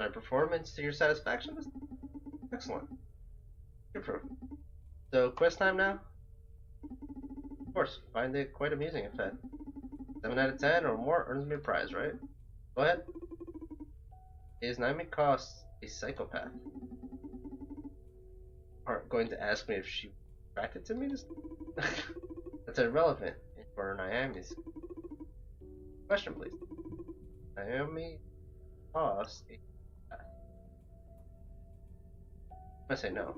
My performance to your satisfaction? Excellent. Good proof. So, quiz time now? Of course, find it quite amusing, in fact. 7 out of 10 or more earns me a prize, right? Go ahead. Is Naomi Cost a psychopath? Aren't going to ask me if she attracted to me? That's irrelevant for Naomi's. Question, please. Naomi Cost a psychopath? I'm gonna say no.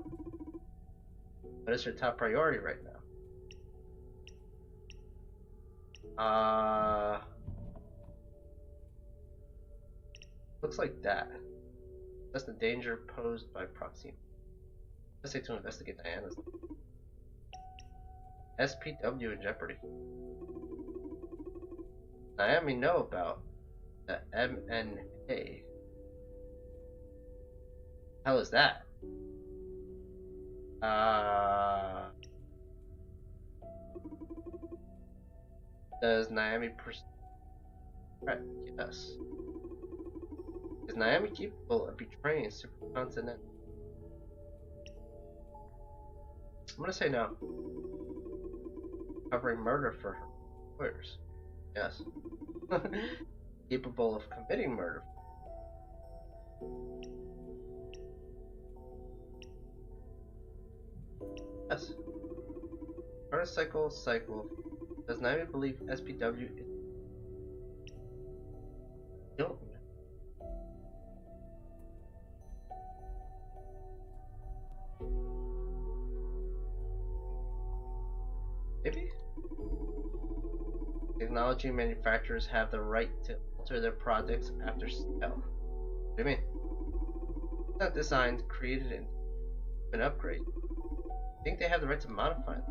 What is her top priority right now? Looks like that. That's the danger posed by Proxima. Let's say to investigate Diana's SPW in jeopardy. Naomi know about the MNA. Hell is that? Does Naomi right? Yes. Is Naomi capable of betraying Supercontinent? I'm gonna say no. Covering murder for her employers. Yes. Capable of committing murder. Yes. Cycle. Does Naomi believe SPW is... Don't. Maybe? Technology manufacturers have the right to alter their products after sale. What do you mean? It's not designed, created, and an upgrade. I think they have the right to modify them.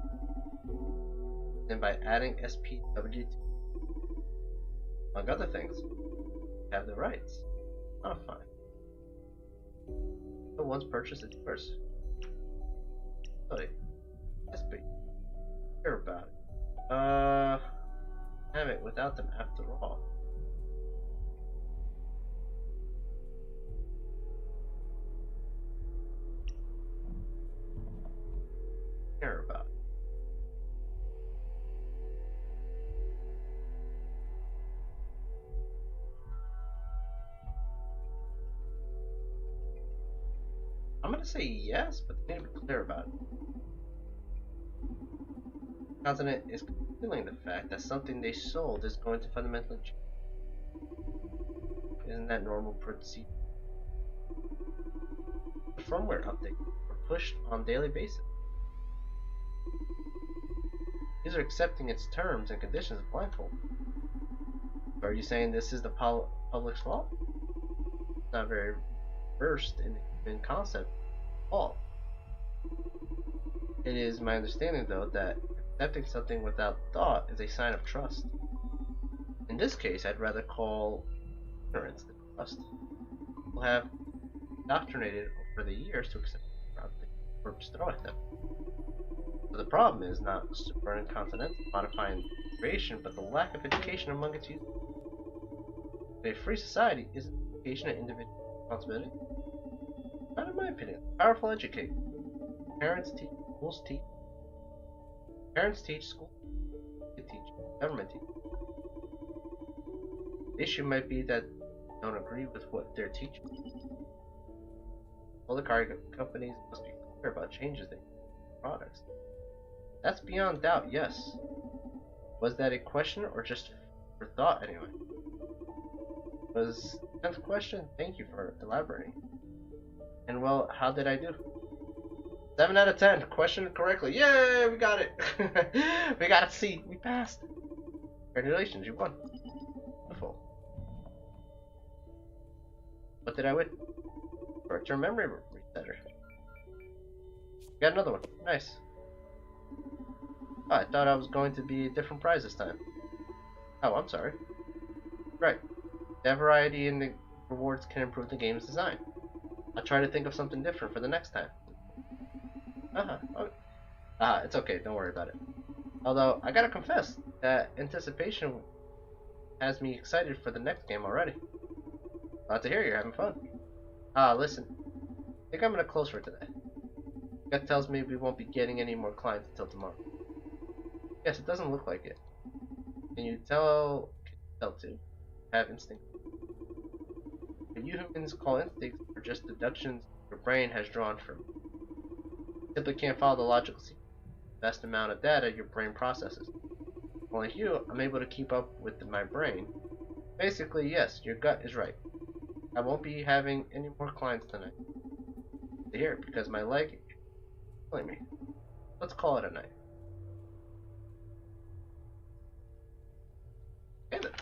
Then by adding SPW to, among other things, they have the rights to modify. So once purchased, it's yours. Yes, but care about it. Have it without them after all. Care about it. I'm gonna say yes, but they need to be clear about it. Continent is concealing the fact that something they sold is going to fundamentally change. Isn't that normal procedure? The firmware updates are pushed on a daily basis. These are accepting its terms and conditions blindfold. Are you saying this is the public's fault? Not very versed in the human concept at all. It is my understanding, though, that accepting something without thought is a sign of trust. In this case, I'd rather call ignorance than trust. People have indoctrinated over the years to accept or throw at them. So the problem is not Supercontinental modifying creation, but the lack of education among its users. In a free society, isn't education an individual responsibility? Not in my opinion. Powerful educate. Parents teach, schools teach. Parents teach, schools teach, government teach. The issue might be that they don't agree with what they're teaching. All the car companies must be clear about changes they make to products. That's beyond doubt, yes. Was that a question or just for thought anyway? Was 10th question? Thank you for elaborating. And well, how did I do? 7 out of 10. Questioned correctly. Yay, we got it. We got a C. We passed. Congratulations, you won. Wonderful. What did I win? Short-term memory resetter. Got another one. Nice. Oh, I thought I was going to be a different prize this time. Oh, I'm sorry. Right. That variety in the rewards can improve the game's design. I'll try to think of something different for the next time. It's okay, don't worry about it. Although, I gotta confess, that anticipation has me excited for the next game already. Glad to hear you're having fun. Listen. I think I'm gonna close for today. Gut tells me we won't be getting any more clients until tomorrow. Yes, it doesn't look like it. Can you tell? Can you tell too? Have instinct. What you humans call instincts are just deductions your brain has drawn from. You simply can't follow the logical sequence. The vast amount of data your brain processes. Unlike you, I'm able to keep up with my brain. Basically, yes, your gut is right. I won't be having any more clients tonight. Here, because my leg is killing me. Let's call it a night. Okay then.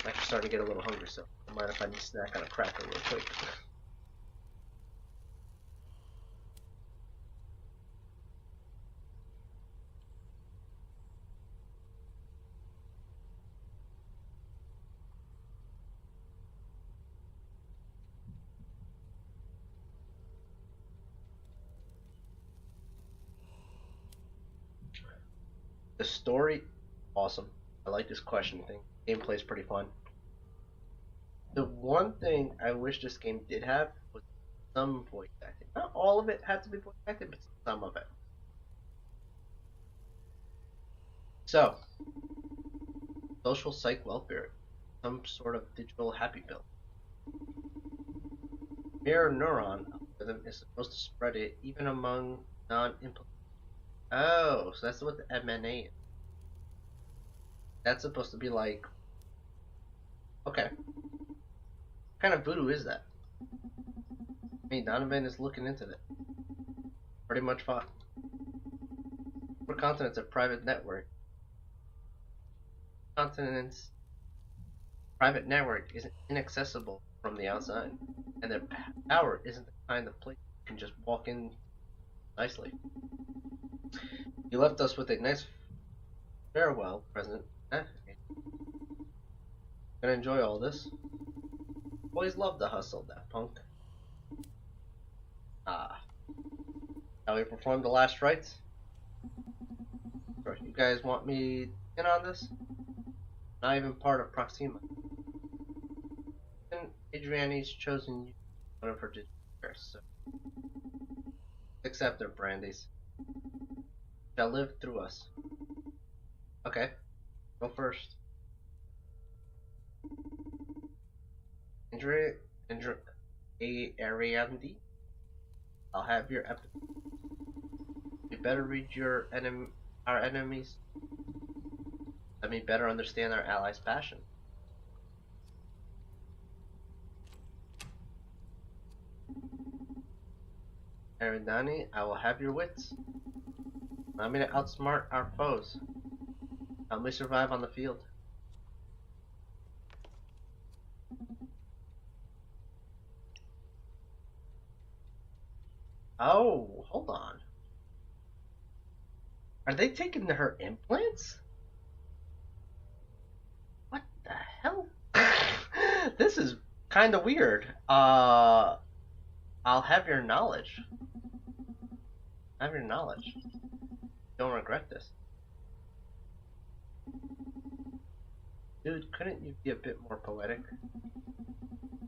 I'm actually starting to get a little hungry, so I don't mind if I just snack on a cracker real quick. The story, awesome. I like this question thing. Gameplay is pretty fun. The one thing I wish this game did have was some voice acting. Not all of it had to be voice acted, but some of it. So, social psych welfare, some sort of digital happy pill. Mirror neuron algorithm is supposed to spread it even among non-implemented. Oh, so that's what the MNA is. That's supposed to be like, okay, what kind of voodoo is that? Hey, Donovan is looking into it. Pretty much fine. For continents, a private network. Continents' private network is inaccessible from the outside, and their power isn't the kind of place you can just walk in nicely. You left us with a nice farewell present. Gonna enjoy all this. Always loved the hustle, that punk. Ah. How we performed the last rites? Sure, you guys want me in on this? Not even part of Proxima. And Adriani's chosen you one of her digital, so accept their brandies. Shall live through us. Okay, go first. Ariandi, I'll have your You better read our enemies. Let me better understand our allies' passion. Aridani, I will have your wits. Allow me to outsmart our foes. Help me survive on the field. Oh, hold on. Are they taking her implants? What the hell? This is kind of weird. I'll have your knowledge. Have your knowledge. Don't regret this. Dude, couldn't you be a bit more poetic?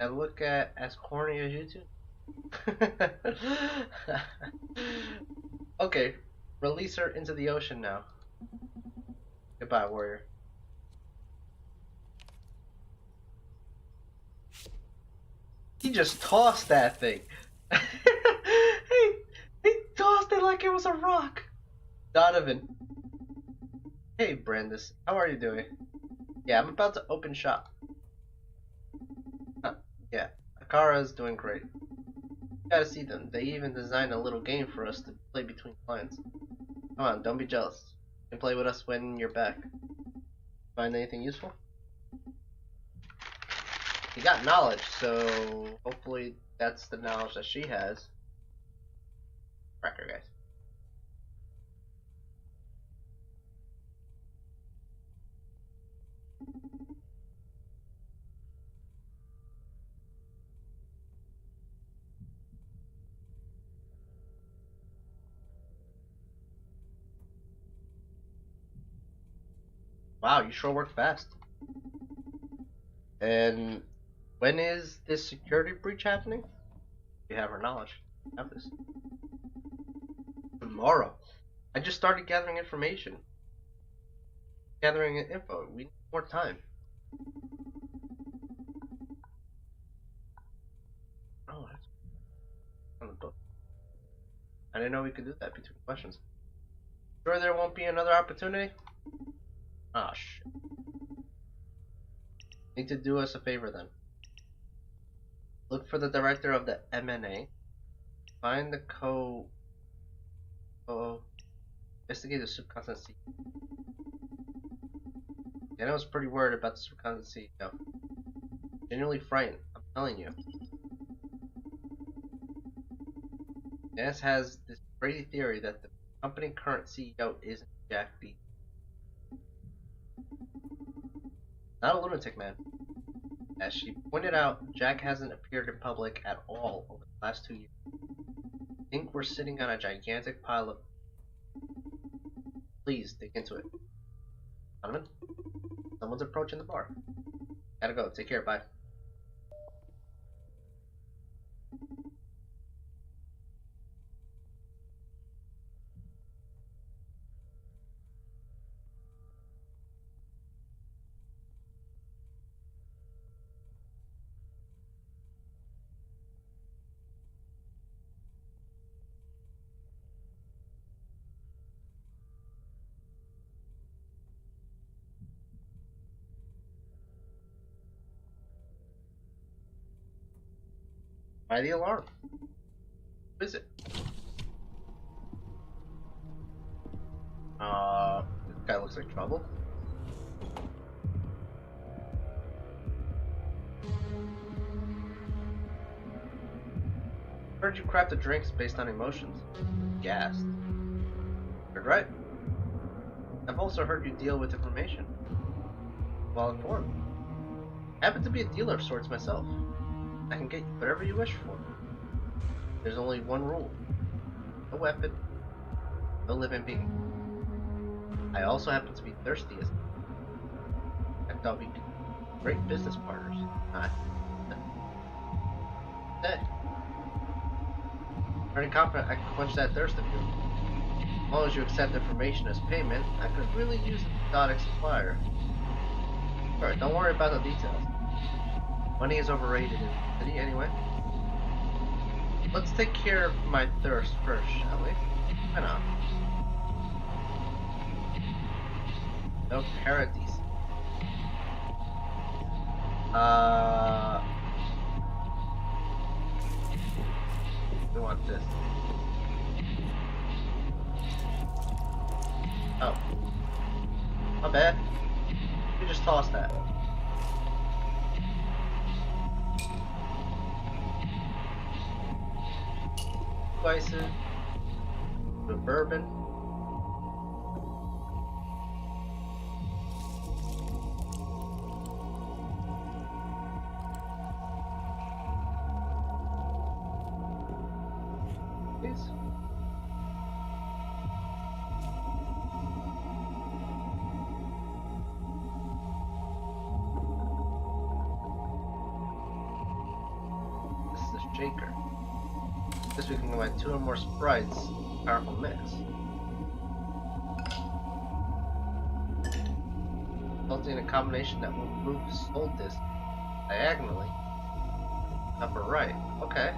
And look at as corny as you two. Okay, release her into the ocean now. Goodbye, warrior. He just tossed that thing. he tossed it like it was a rock. Donovan. Hey, Brandis. How are you doing? Yeah, I'm about to open shop. Yeah, Akara's doing great. You gotta see them. They even designed a little game for us to play between clients. Come on, don't be jealous. You can play with us when you're back. Find anything useful? You got knowledge, so hopefully that's the knowledge that she has. Cracker, guys. Wow, you sure work fast. And when is this security breach happening? You have our knowledge. Have this. Tomorrow. I just started gathering information. Gathering info. We need more time. Oh, that's on the book. I didn't know we could do that between questions. Sure there won't be another opportunity? Ah, shit. Need to do us a favor then. Look for the director of the MNA. Find the investigate the subcontinent CEO. Yeah, I was pretty worried about the subcontinent CEO. Genuinely frightened, I'm telling you. Dennis has this crazy theory that the company current CEO isn't Jack B. Not a lunatic, man. As she pointed out, Jack hasn't appeared in public at all over the last 2 years. I think we're sitting on a gigantic pile of... Please, dig into it. Donovan? Someone's approaching the bar. Gotta go. Take care. Bye. Why the alarm? What is it? This guy looks like trouble. Heard you craft the drinks based on emotions. Gassed. You're right. I've also heard you deal with information. Well informed. I happen to be a dealer of sorts myself. I can get you whatever you wish for. There's only one rule. No weapon. No living being. I also happen to be thirsty as I thought we'd be great business partners. Hey. Pretty confident I can quench that thirst of yours. As long as you accept information as payment, I could really use an exotic supplier. Alright, don't worry about the details. Money is overrated in the city anyway. Let's take care of my thirst first, shall we? Why not? No paradise. We want this. Oh. My bad. You just tossed that. Spices. The bourbon. Please. This is a shaker. This we can combine 2 or more sprites. Powerful mix. Resulting in a combination that will move the soul disc diagonally upper right. Okay.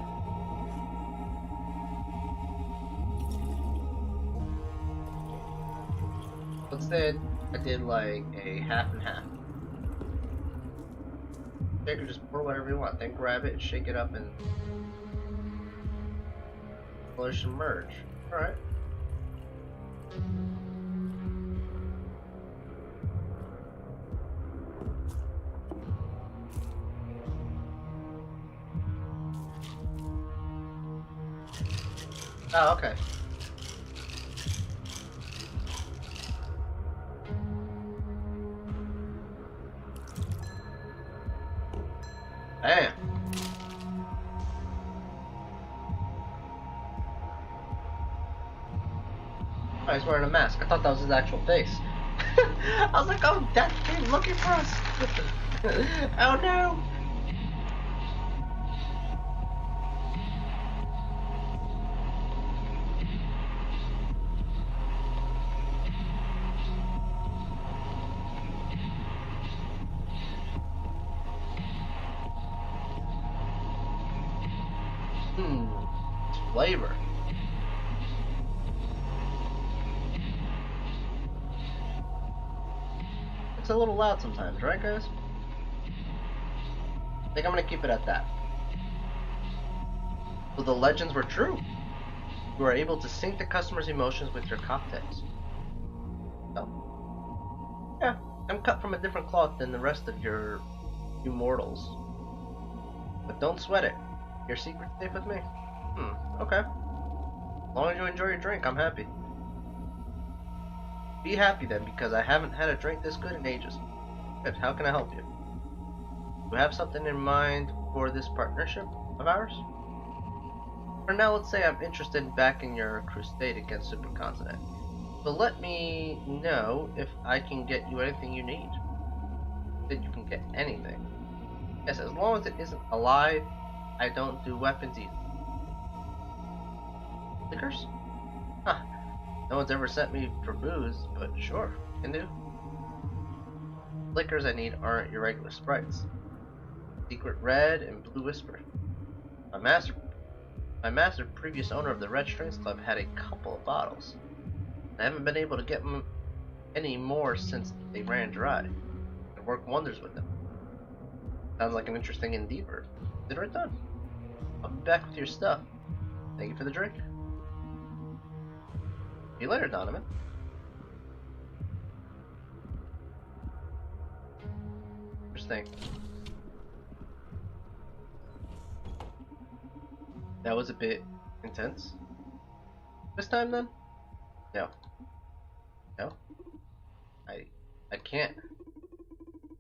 Let's say I did like a half and half. You can just pour whatever you want, then grab it, shake it up, and colors merge. Alright. Oh, okay. Damn. Oh, he's wearing a mask. I thought that was his actual face. I was like, oh, Death came looking for us. Oh no. Flavor. It's a little loud sometimes, right guys? I think I'm gonna keep it at that. So the legends were true. You are able to sync the customer's emotions with your cocktails. So, yeah, I'm cut from a different cloth than the rest of you mortals. But don't sweat it. Your secret's safe with me. Okay. As long as you enjoy your drink, I'm happy. Be happy then, because I haven't had a drink this good in ages. Good, how can I help you? Do you have something in mind for this partnership of ours? For now, let's say I'm interested in backing your crusade against Supercontinent. So let me know if I can get you anything you need. That you can get anything. Yes, as long as it isn't alive, I don't do weapons either. Liquors? Huh. No one's ever sent me for booze, but sure, can do. Liquors I need aren't your regular sprites. Secret Red and Blue Whisper. My master, previous owner of the Red Strings Club, had a couple of bottles. I haven't been able to get any more since they ran dry. I work wonders with them. Sounds like an interesting endeavor. Consider it done. I'll be back with your stuff. Thank you for the drink. See you later, Donovan. Interesting. That was a bit intense. This time then? No. No? I can't.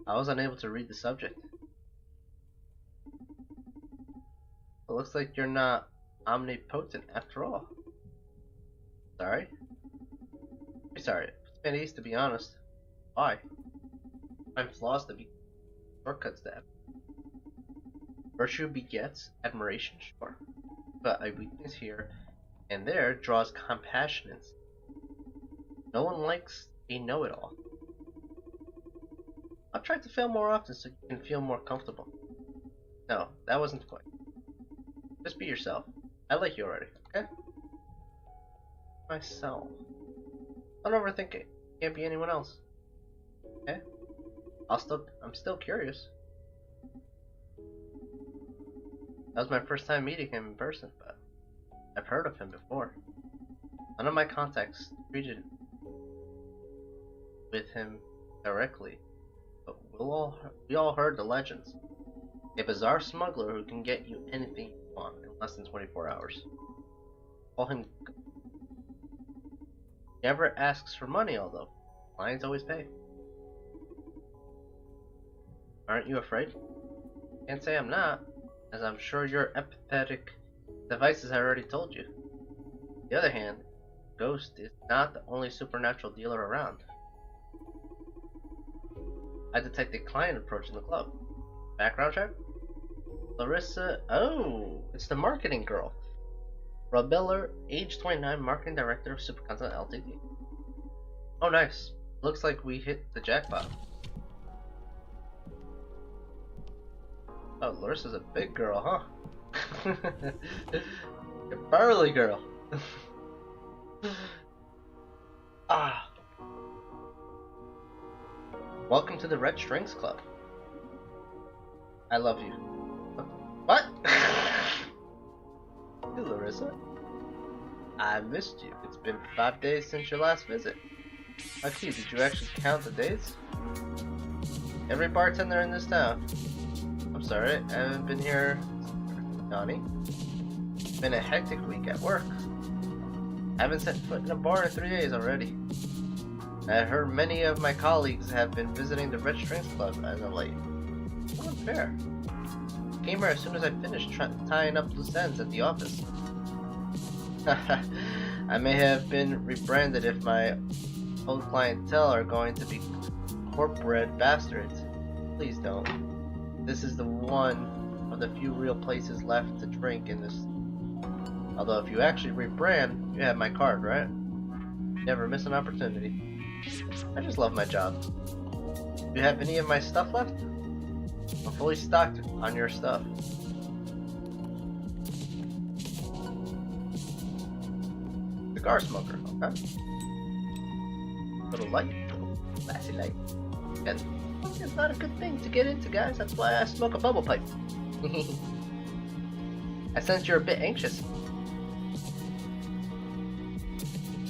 I was unable to read the subject. It looks like you're not omnipotent after all. Sorry? I'm sorry. It's been easy to be honest. Why? I'm flaws to be shortcuts to have. Virtue begets admiration, sure. But a weakness here and there draws compassion. No one likes a know-it-all. I'll try to fail more often so you can feel more comfortable. No, that wasn't the point. Just be yourself. I like you already, okay? Myself. Don't overthink it. Can't be anyone else. Okay? I'm still curious. That was my first time meeting him in person, but I've heard of him before. None of my contacts treated with him directly, but we all heard the legends. A bizarre smuggler who can get you anything you want in less than 24 hours. Call him. Never asks for money, although clients always pay. Aren't you afraid? Can't say I'm not, as I'm sure your empathetic devices have already told you. On the other hand, Ghost is not the only supernatural dealer around. I detect a client approaching the club. Background check? Larissa. Oh, it's the marketing girl. Rob Miller, age 29, marketing director of Supercontinent Ltd. Oh, nice. Looks like we hit the jackpot. Oh, Larissa's a big girl, huh? A burly girl. Ah. Welcome to the Red Strings Club. I love you. What? Hey, Larissa. I missed you. It's been 5 days since your last visit. Okay, did you actually count the days? Every bartender in this town. I'm sorry, I haven't been here, Donnie. It's been a hectic week at work. I haven't set foot in a bar in 3 days already. I heard many of my colleagues have been visiting the Red Strings Club as of late. So unfair. Came here as soon as I finished tying up loose ends at the office. I may have been rebranded if my Old clientele are going to be corporate bastards. Please don't. This is the one of the few real places left to drink in this. Although if you actually rebrand, you have my card, right? Never miss an opportunity. I just love my job. Do you have any of my stuff left? I'm fully stocked on your stuff. Cigar smoker, okay. Little light, little classy light. And it's not a good thing to get into, guys. That's why I smoke a bubble pipe. I sense you're a bit anxious.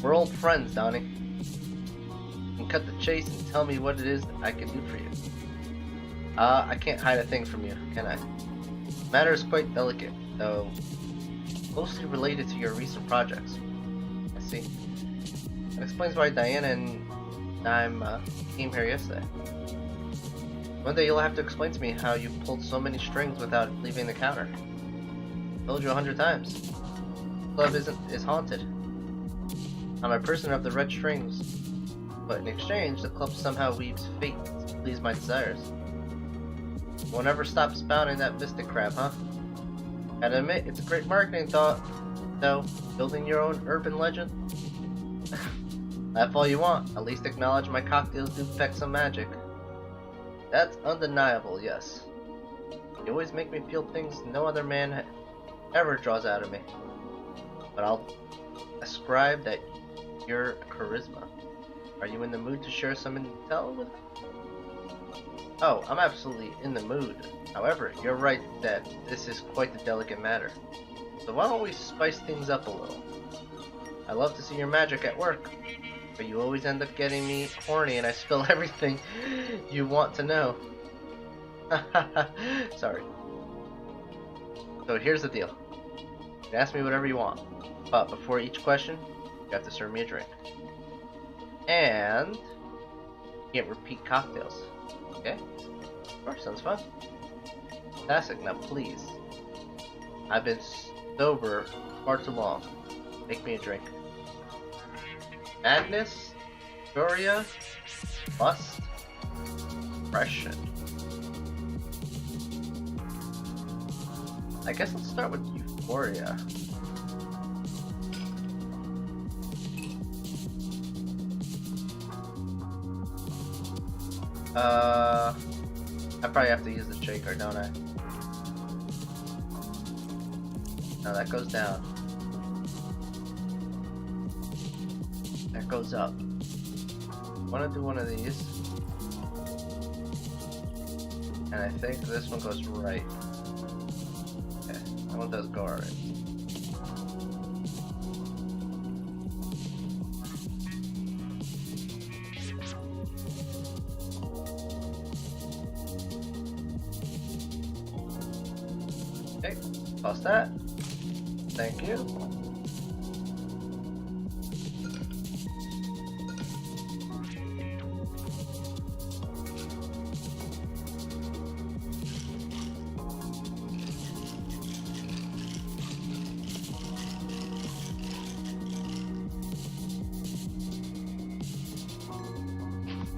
We're old friends, Donnie. You can cut the chase and tell me what it is that I can do for you. I can't hide a thing from you, can I? The matter is quite delicate, though mostly related to your recent projects. I see. That explains why Diana and I came here yesterday. One day you'll have to explain to me how you pulled so many strings without leaving the counter. I told you 100 times. The club is haunted. I'm a prisoner of the red strings, but in exchange, the club somehow weaves fate to please my desires. Won't ever stop spouting that mystic crap, huh? Gotta admit, it's a great marketing thought, though, building your own urban legend. Laugh all you want, at least acknowledge my cocktails do affect some magic. That's undeniable, yes. You always make me feel things no other man ever draws out of me. But I'll ascribe that your charisma. Are you in the mood to share some intel with me? Oh, I'm absolutely in the mood. However, you're right that this is quite a delicate matter. So why don't we spice things up a little? I love to see your magic at work, but you always end up getting me horny and I spill everything you want to know. Sorry. So here's the deal. You can ask me whatever you want, but before each question, you have to serve me a drink. And you can't repeat cocktails. Okay? Sure, sounds fun. Fantastic, now please. I've been sober far too long. Make me a drink. Madness, Furia, Lust, Depression. I guess let's start with Euphoria. I probably have to use the shaker, don't I? No, that goes down. That goes up. I want to do one of these. And I think this one goes right. Okay, that one does go alright. Okay, toss that. Thank you.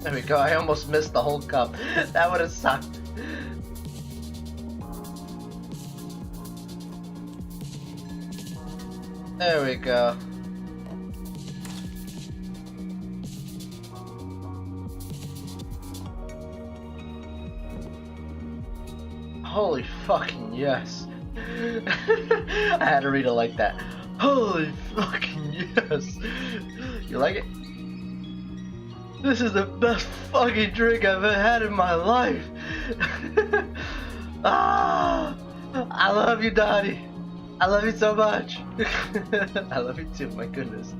There we go, I almost missed the whole cup. That would have sucked. There we go. Holy fucking yes. I had to read it like that. Holy fucking yes. You like it? This is the best fucking drink I've ever had in my life. Ah, I love you, Donnie. I love you so much. I love you too, my goodness.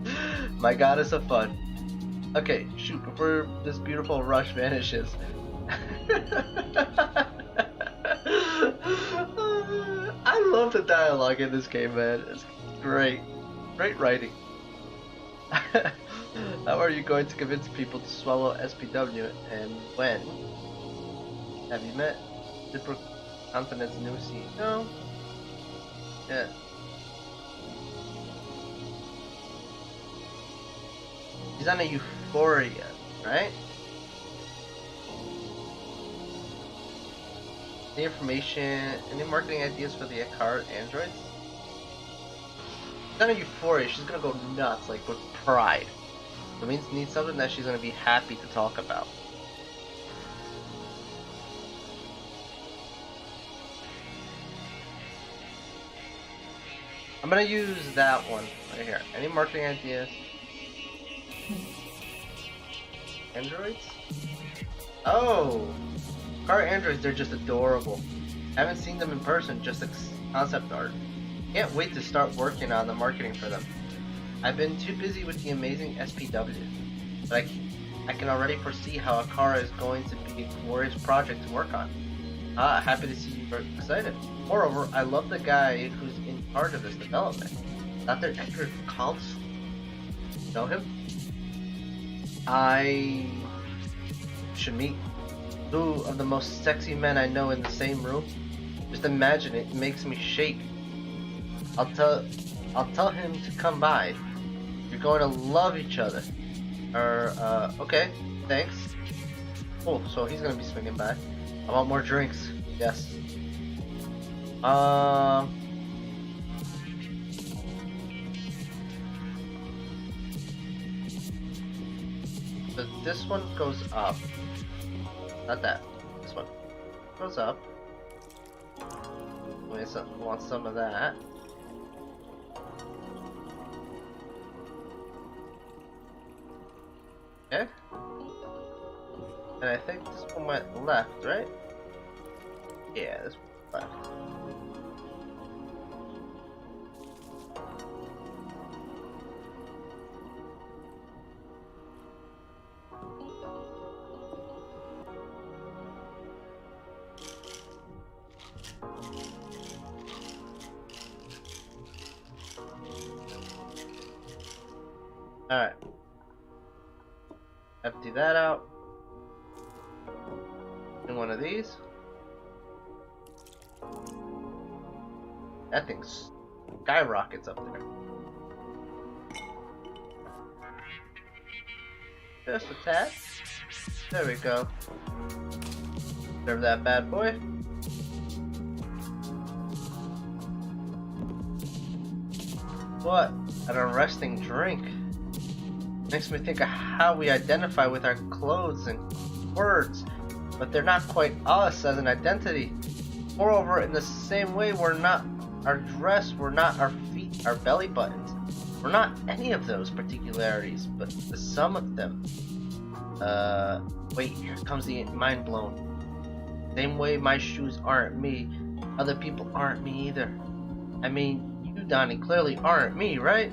My goddess of fun. Okay, shoot, before this beautiful rush vanishes. I love the dialogue in this game, man. It's great. Great writing. How are you going to convince people to swallow SPW and when? Have you met Supercontinent's new CEO? Yeah. She's on a euphoria, right? Any information, any marketing ideas for the car androids? She's on a euphoria, she's gonna go nuts, like with pride. It means needs something that she's gonna be happy to talk about. I'm gonna use that one right here. Any marketing ideas? Androids? Oh! Car androids, they're just adorable. Haven't seen them in person, just concept art. Can't wait to start working on the marketing for them. I've been too busy with the amazing SPW, but I can already foresee how a car is going to be a glorious project to work on. Ah, happy to see you are excited. Moreover, I love the guy who's in charge of this development. Dr. Edgar Carlson. Know him? I should meet two of the most sexy men I know in the same room. Just imagine it makes me shake. I'll tell him to come by. You're going to love each other. Okay, thanks. Oh, so he's gonna be swinging by. I want more drinks. Yes. So this one goes up. Not that. This one goes up. Want some of that. Okay. And I think this one went left, right? Yeah, this one left. Alright. Empty that out. And one of these. That thing skyrockets up there. Just a tad. There we go. Serve that bad boy. What an arresting drink. Makes me think of how we identify with our clothes and words, but they're not quite us as an identity. Moreover, in the same way, we're not our dress, we're not our feet, our belly buttons. We're not any of those particularities, but the sum of them. Wait, here comes the mind blown. Same way my shoes aren't me, other people aren't me either. I mean, you, Donnie, clearly aren't me, right?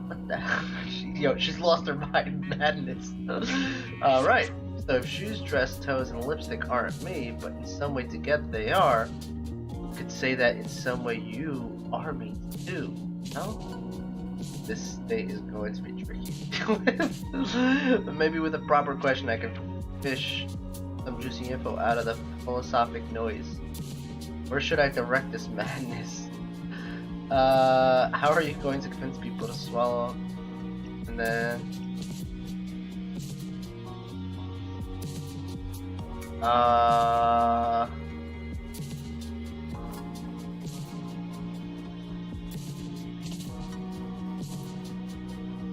What the hell? She's lost her mind. Madness. Right. So if shoes, dress, toes, and lipstick aren't me, but in some way together they are, you could say that in some way you are me too. No? This state is going to be tricky. But maybe with a proper question I can fish some juicy info out of the philosophic noise. Where should I direct this madness? How are you going to convince people to swallow? And then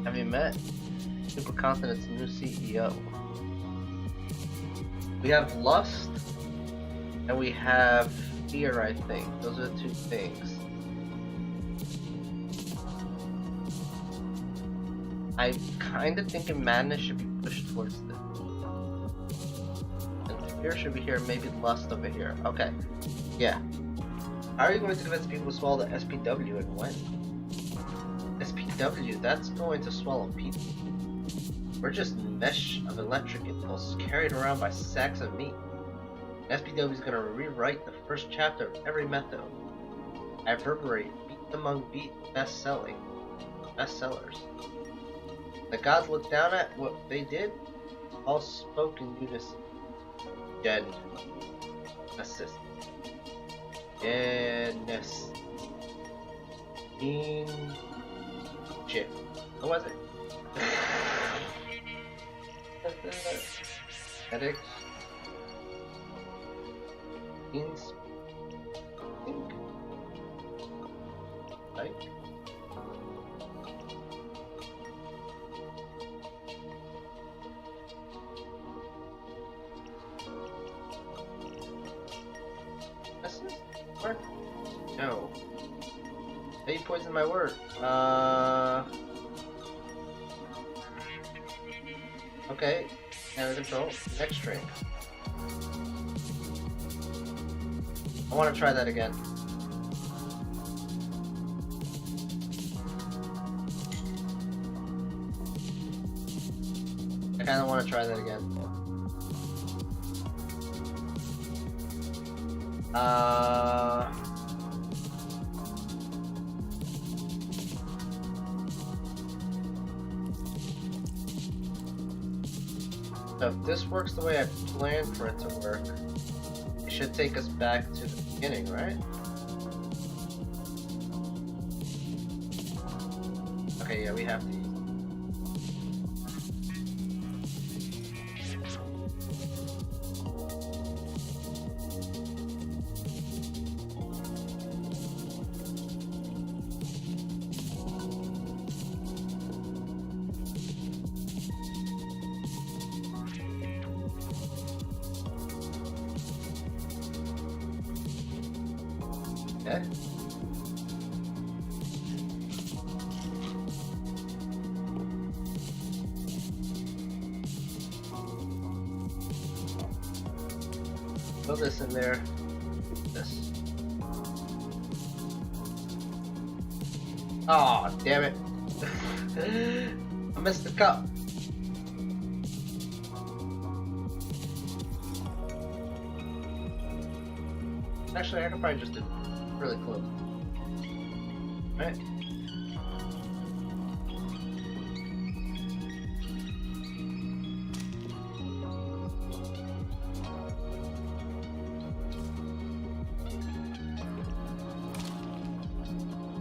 have you met Supercontinent's new CEO? We have lust and we have fear, I think. Those are the two things. I'm kinda thinking madness should be pushed towards this. And fear should be here, maybe lust over here. Okay. Yeah. How are you going to convince people to swallow the SPW and when? SPW, that's going to swallow people. We're just mesh of electric impulse carried around by sacks of meat. SPW is gonna rewrite the first chapter of every method. I reverberate beat among beat bestsellers. The gods look down at what they did, all spoke in unison. Genesis. In shit. What was it? Edit. Ins. Like. This is work? No. They poisoned my word. Okay. Now control. Next drink. I want to try that again. I kind of want to try that again. So if this works the way I planned for it to work, it should take us back to the beginning, right? Okay, yeah, we have to use it. Okay. Put this in there. This. Oh, damn it. I missed the cup. Actually, I could probably just do it really close. Right?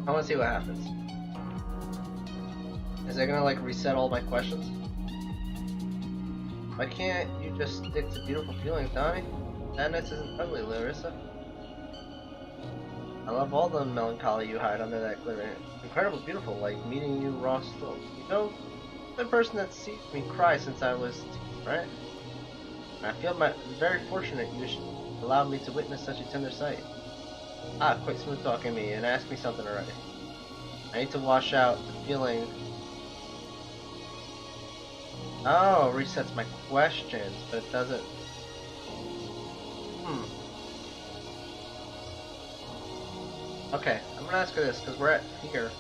I want to see what happens. Is it gonna like reset all my questions? Why can't you just stick to beautiful feelings, Donnie? Sadness isn't ugly, Larissa. I love all the melancholy you hide under that glitter. It's incredibly beautiful, like meeting you raw still. You know, the person that sees me cry since I was teen, right? I feel very fortunate you allowed me to witness such a tender sight. Ah, quite smooth talking me and ask me something already. I need to wash out the feeling. Oh, it resets my questions, but it doesn't. Okay, I'm gonna ask her this because we're at here.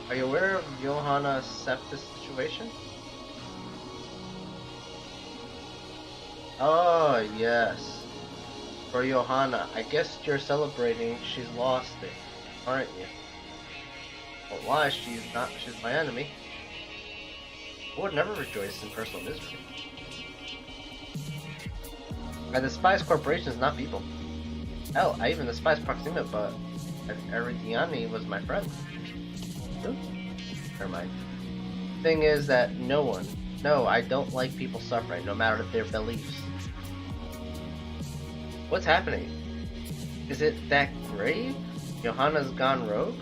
Are you aware of Johanna Septis situation? Oh, yes. For Johanna, I guess you're celebrating she's lost it, aren't you? But why? She's my enemy. I would never rejoice in personal misery. I despise corporations, not people. Hell, I even despise Proxima, but Eridiani was my friend. Oops. Never mind. Thing is that no, I don't like people suffering, no matter their beliefs. What's happening? Is it that grave? Johanna's gone rogue?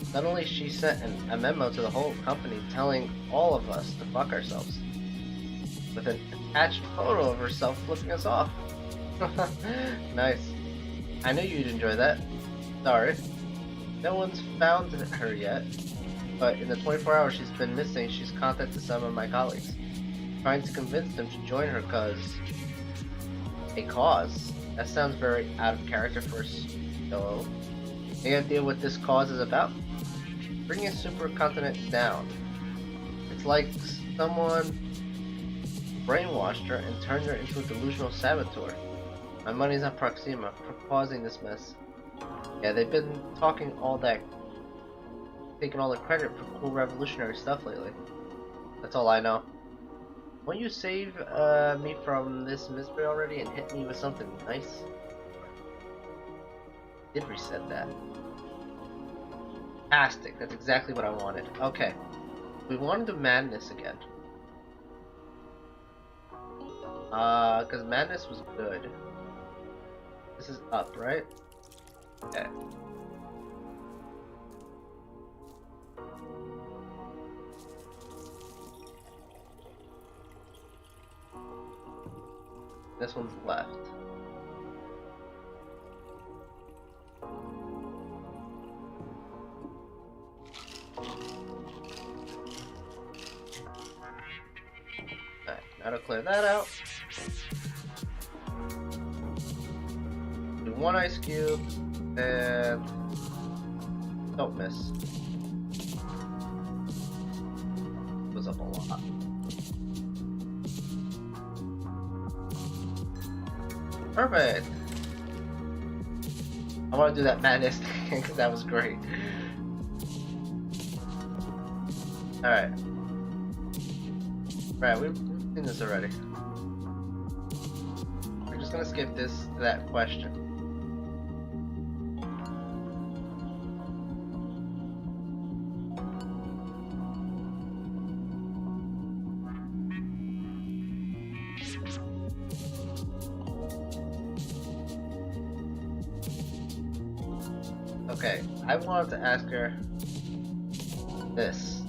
Suddenly she sent a memo to the whole company telling all of us to fuck ourselves. With an attached photo of herself flipping us off. Nice. I knew you'd enjoy that. Sorry. No one's found her yet, but in the 24 hours she's been missing, she's contacted some of my colleagues, trying to convince them to join her a cause? That sounds very out of character for a solo. Any idea what this cause is about? Bringing a supercontinent down. It's like someone brainwashed her and turned her into a delusional saboteur. My money's on Proxima for causing this mess. Yeah, they've been talking all that, taking all the credit for cool revolutionary stuff lately. That's all I know. Won't you save me from this misery already and hit me with something nice? Did reset that. Fantastic, that's exactly what I wanted. Okay. We want to do madness again. Because Madness was good. This is up, right? Okay. This one's left. Alright, now to clear that out. Do one ice cube and don't miss. Was up a lot. Perfect. I want to do that madness thing because that was great. Alright. Right, we've seen this already. We're just gonna skip that question. Okay, I wanted to ask her this.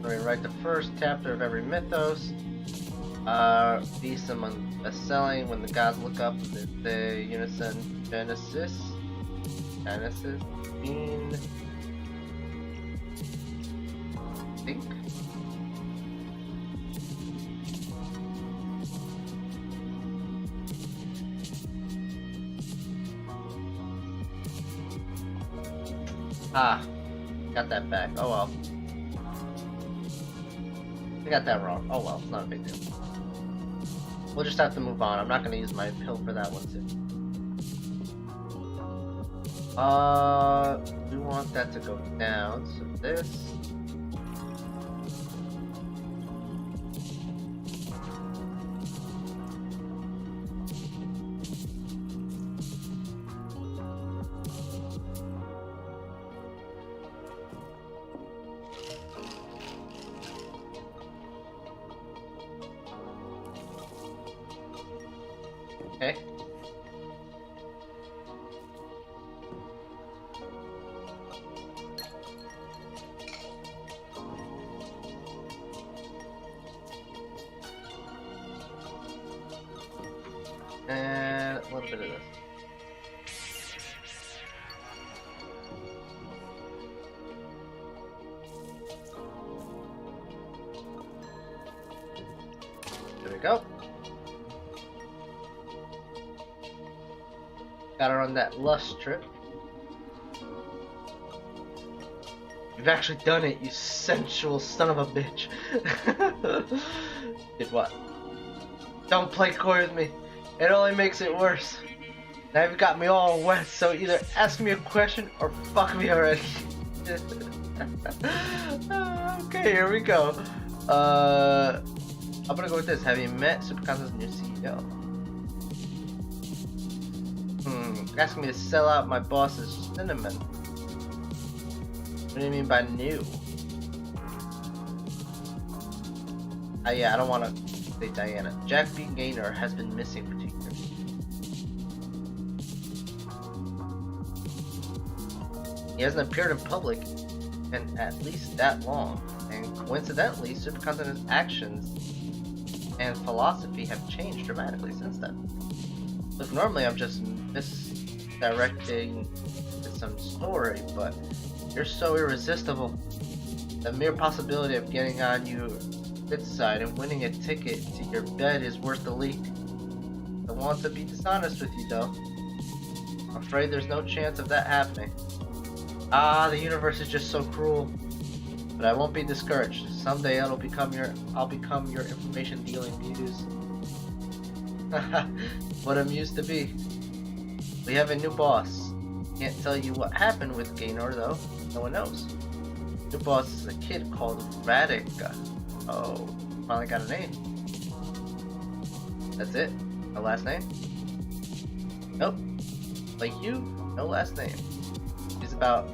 We write the first chapter of every mythos. Be someone best-selling when the gods look up the unison Genesis. Bean. Think. Ah, got that back. Oh well. I got that wrong. Oh well, it's not a big deal. We'll just have to move on. I'm not going to use my pill for that one too. We want that to go down, so this. Okay. And a little bit of this. There we go. Got her on that lust trip. You've actually done it, you sensual son of a bitch. Did what? Don't play coy with me. It only makes it worse. Now you've got me all wet, so either ask me a question or fuck me already. Okay, here we go. I'm gonna go with this. Have you met Supercontinent's new CEO? Asking me to sell out my boss's cinnamon. What do you mean by new? Yeah, I don't want to say Diana. Jack B. Gaynor has been missing for 2 years. He hasn't appeared in public in at least that long, and coincidentally, Supercontinent's actions and philosophy have changed dramatically since then. Look, normally I'm just misdirecting some story, but you're so irresistible. The mere possibility of getting on your good side and winning a ticket to your bed is worth the leak. I want to be dishonest with you, though. I'm afraid there's no chance of that happening. The universe is just so cruel. But I won't be discouraged. Someday I'll become your information dealing muse. What I'm used to be. We have a new boss. Can't tell you what happened with Gaynor though. No one knows. New boss is a kid called Radika. Oh, finally got a name. That's it? A last name? Nope. Like you, no last name. She's about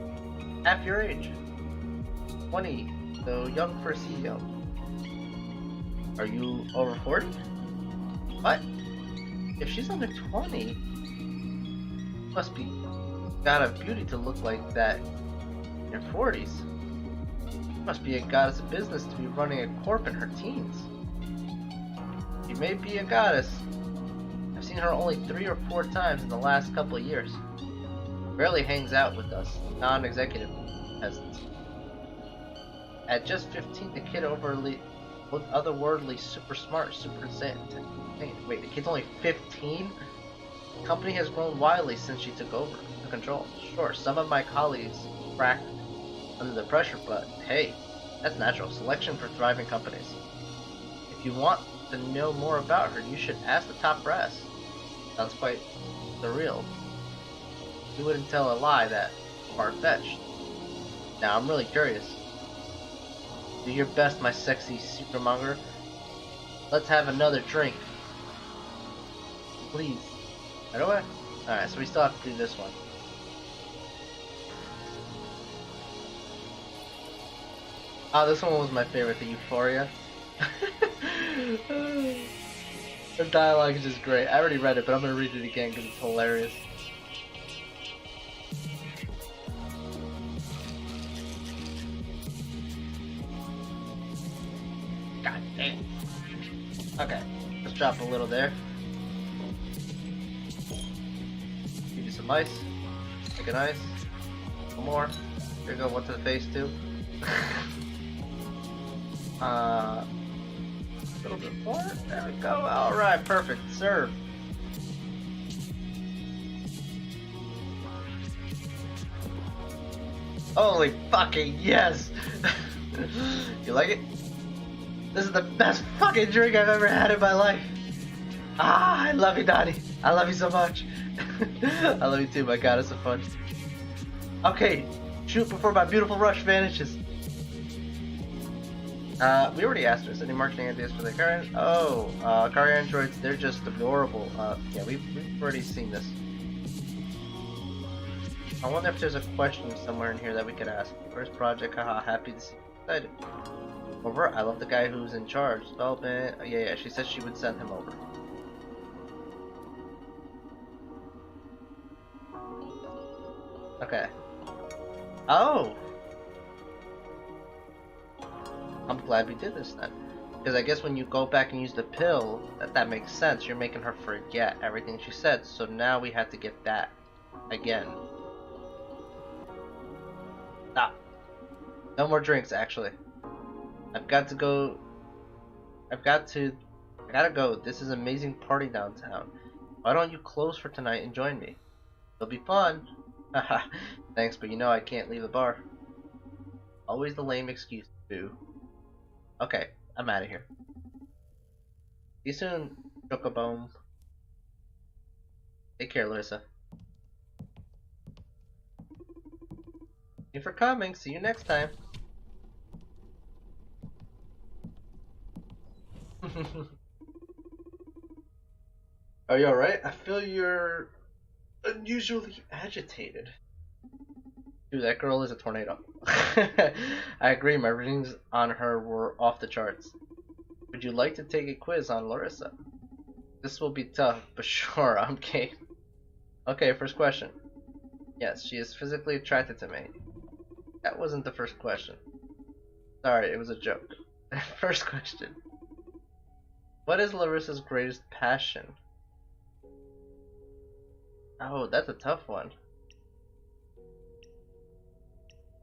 half your age. 20, so young for a CEO. Are you over 40? What? If she's under 20, must be got a beauty to look like that in your 40s. Must be a goddess of business to be running a corp in her teens. She may be a goddess. I've seen her only 3 or 4 times in the last couple of years. Rarely hangs out with us, non-executive peasants. At just 15, the kid looked otherworldly, super smart, super insane. Wait, the kid's only 15? The company has grown wildly since she took control. Sure, some of my colleagues cracked under the pressure, but hey, that's natural. Selection for thriving companies. If you want to know more about her, you should ask the top brass. Sounds quite surreal. You wouldn't tell a lie that far-fetched. Now I'm really curious. Do your best, my sexy supermonger. Let's have another drink. Please. Right away? Alright, so we still have to do this one. Oh, this one was my favorite, the Euphoria. The dialogue is just great. I already read it, but I'm gonna read it again because it's hilarious. God dang. Okay, let's drop a little there. Give you some ice. Make it nice. One more. Here you go, one to the face too. A little bit more. There we go. Alright, perfect. Serve. Holy fucking yes! You like it? This is the best fucking drink I've ever had in my life. Ah, I love you, Donnie. I love you so much. I love you too, my goddess of fun. Okay, shoot before my beautiful rush vanishes. We already asked her, is any marketing ideas for the current? Oh, car androids, they're just adorable. Yeah, we've already seen this. I wonder if there's a question somewhere in here that we could ask. First project, haha, happy to see you excited. Over, I love the guy who's in charge. Development, yeah, she said she would send him over. Okay. Oh! I'm glad we did this then. Because I guess when you go back and use the pill, that makes sense. You're making her forget everything she said. So now we have to get that again. Stop. No more drinks, actually. I gotta go. This is an amazing party downtown. Why don't you close for tonight and join me? It'll be fun. Haha. Thanks, but you know I can't leave the bar. Always the lame excuse, boo. Okay, I'm out of here. See you soon, Chocobone. Take care, Larissa. Thank you for coming. See you next time. Are you alright? I feel you're unusually agitated. Dude, that girl is a tornado. I agree, my readings on her were off the charts. Would you like to take a quiz on Larissa? This will be tough, but sure, I'm game. Okay, first question. Yes, she is physically attracted to me. That wasn't the first question. Sorry, it was a joke. First question. What is Larissa's greatest passion? Oh, that's a tough one.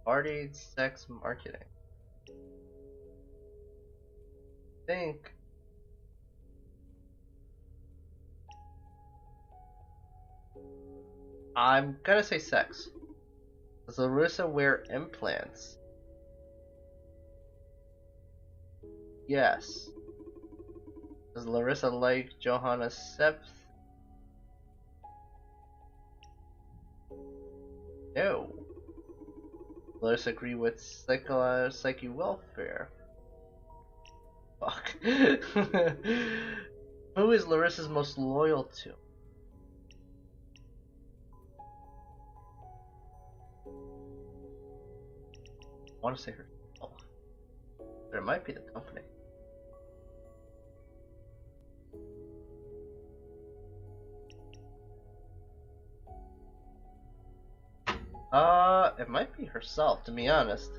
Party, sex, marketing. I think I'm gonna say sex. Does Larissa wear implants? Yes. Does Larissa like Johanna Septh? No. Larissa agree with psyche welfare. Fuck. Who is Larissa's most loyal to? want to say herself, but it might be the company. It might be herself, to be honest.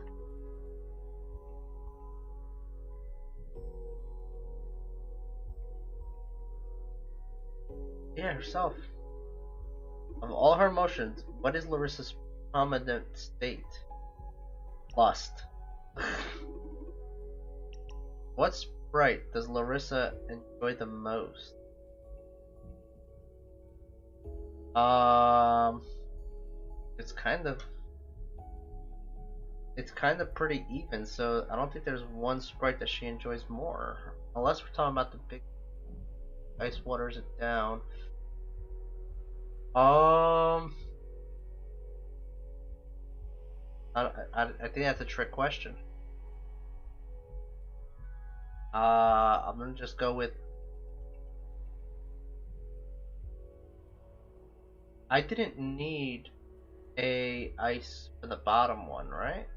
Yeah, herself. Of all her emotions, what is Larissa's prominent state? Lust. What sprite does Larissa enjoy the most? It's kind of pretty even, so I don't think there's one sprite that she enjoys more. Unless we're talking about the big ice waters it down. I think that's a trick question. I'm gonna just go with. I didn't need a ice for the bottom one, right?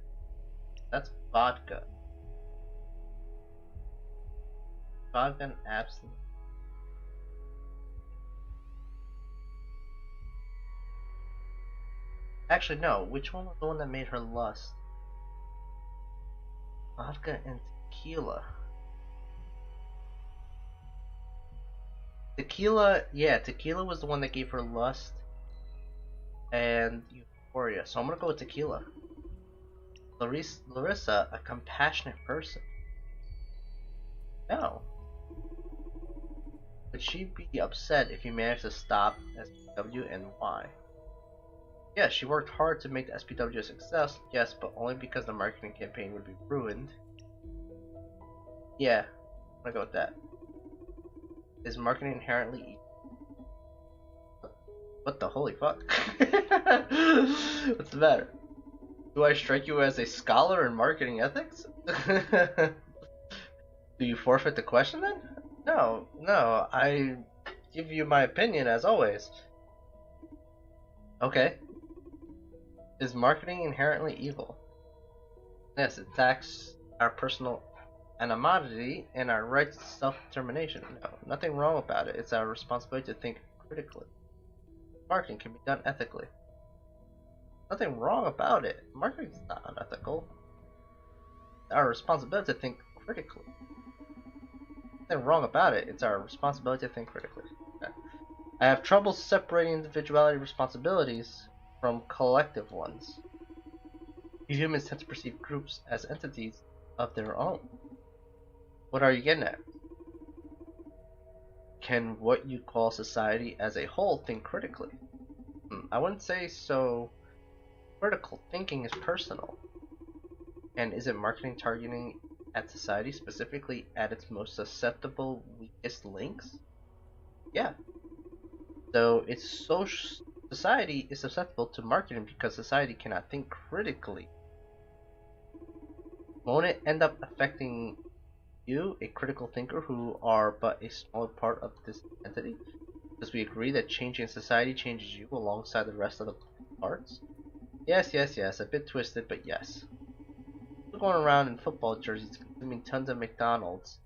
That's vodka. Vodka and absinthe. Actually, no. Which one was the one that made her lust? Vodka and tequila. Tequila, yeah, tequila was the one that gave her lust and euphoria. So I'm gonna go with tequila. Larissa, a compassionate person. No. Would she be upset if you managed to stop SPW, and why? Yes, she worked hard to make the SPW a success, yes, but only because the marketing campaign would be ruined. Yeah, I'm gonna go with that. Is marketing inherently evil? What the holy fuck? What's the matter? Do I strike you as a scholar in marketing ethics? Do you forfeit the question then? No, I give you my opinion as always. Okay. Is marketing inherently evil? Yes, it attacks our personal anonymity and our rights to self-determination. No, nothing wrong about it. It's our responsibility to think critically. Marketing can be done ethically. Nothing wrong about it. Marketing is not unethical. It's our responsibility to think critically. Nothing wrong about it. It's our responsibility to think critically. Okay. I have trouble separating individuality responsibilities from collective ones. Humans tend to perceive groups as entities of their own. What are you getting at? Can what you call society as a whole think critically? I wouldn't say so. Critical thinking is personal. And is it marketing targeting at society, specifically at its most susceptible, weakest links? Yeah. So society is susceptible to marketing because society cannot think critically. Won't it end up affecting you, a critical thinker who are but a smaller part of this entity? Because we agree that changing society changes you alongside the rest of the parts? Yes, a bit twisted, but yes. We're going around in football jerseys consuming tons of McDonald's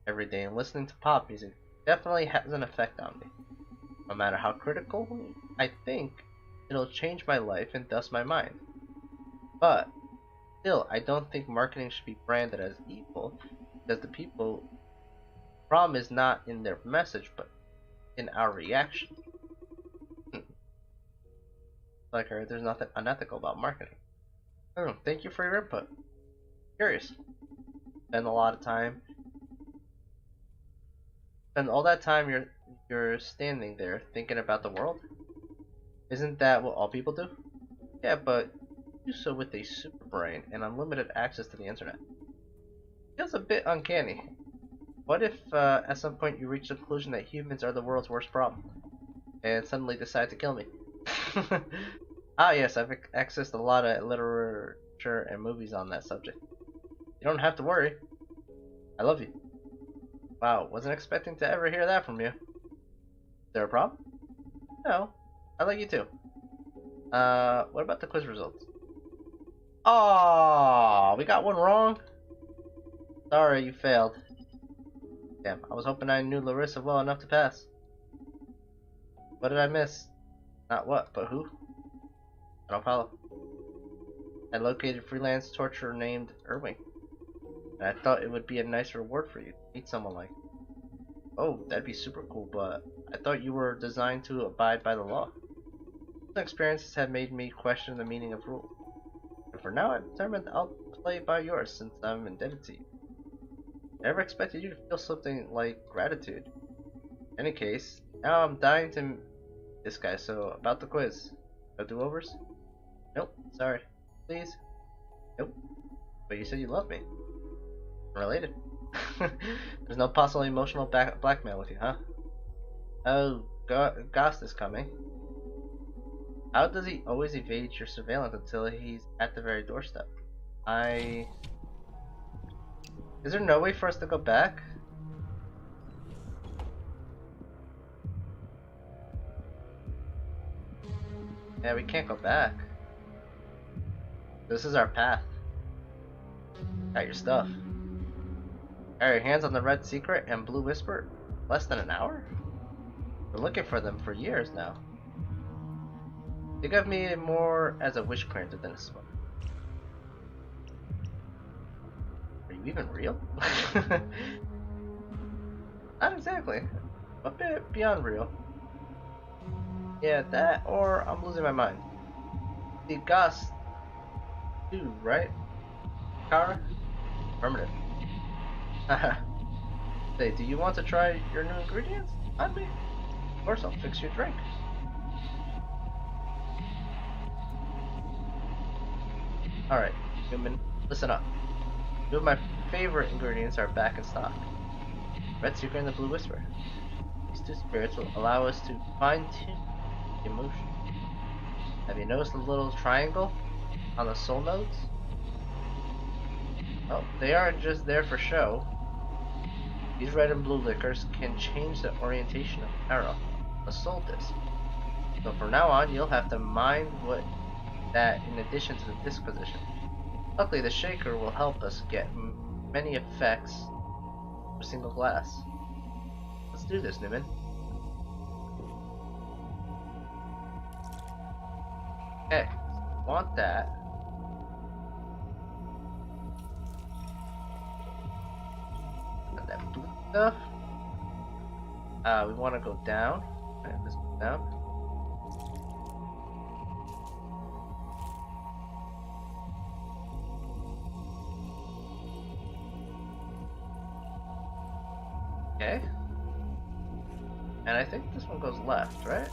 every day and listening to pop music definitely has an effect on me. No matter how critical I think, it'll change my life and thus my mind. But still, I don't think marketing should be branded as evil, because the problem is not in their message, but in our reaction. Like her, there's nothing unethical about marketing. Oh, thank you for your input. Curious. Spend all that time you're standing there thinking about the world. Isn't that what all people do? Yeah, but do so with a super brain and unlimited access to the internet. Feels a bit uncanny. What if at some point you reach the conclusion that humans are the world's worst problem, and suddenly decide to kill me? Ah yes, I've accessed a lot of literature and movies on that subject. You don't have to worry. I love you. Wow, wasn't expecting to ever hear that from you. Is there a problem? No, I like you too. What about the quiz results? Oh, we got one wrong. Sorry, you failed. Damn, I was hoping I knew Larissa well enough to pass. What did I miss? Not what, but who? I don't follow. I located freelance torturer named Irving. And I thought it would be a nice reward for you to meet someone like. Oh, that'd be super cool, but I thought you were designed to abide by the law. Some experiences have made me question the meaning of rule. But for now, I'm determined I'll play by yours since I'm indebted to you. I never expected you to feel something like gratitude. In any case, now I'm dying to meet this guy, so about the quiz. No do-overs? Nope, sorry. Please? Nope. But you said you love me. Related. There's no possible emotional blackmail with you, huh? Oh, Ghost is coming. How does he always evade your surveillance until he's at the very doorstep? Is there no way for us to go back? Yeah, we can't go back. This is our path. Got your stuff. Got your hands on the Red Secret and Blue Whisper? Less than an hour? We're looking for them for years now. Think of me more as a wish granter than a smoke. Are you even real? Not exactly. A bit beyond real. Yeah, that or I'm losing my mind. The Ghost too, right? Kara? Affirmative. Haha. Say, do you want to try your new ingredients? On me. Of course, I'll fix your drink. Alright, human, listen up. Two of my favorite ingredients are back in stock. Red Secret and the Blue Whisper. These two spirits will allow us to fine-tune the emotion. Have you noticed the little triangle on the soul nodes? Well, they aren't just there for show. These red and blue liquors can change the orientation of the arrow, a soul disc. So from now on, you'll have to mind what that in addition to the disc position. Luckily, the shaker will help us get many effects for a single glass. Let's do this, Newman. Okay, want that. And that blue stuff. We want to go down. Alright, let's go down. Okay. And I think this one goes left, right?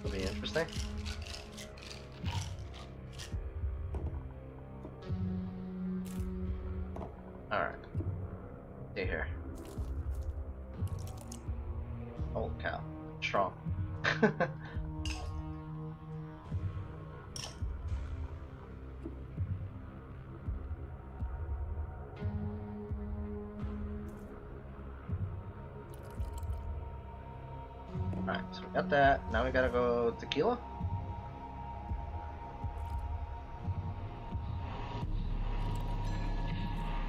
It'll be interesting. Alright. See here. Holy cow. Strong. Alright, so we got that. Now we gotta go tequila.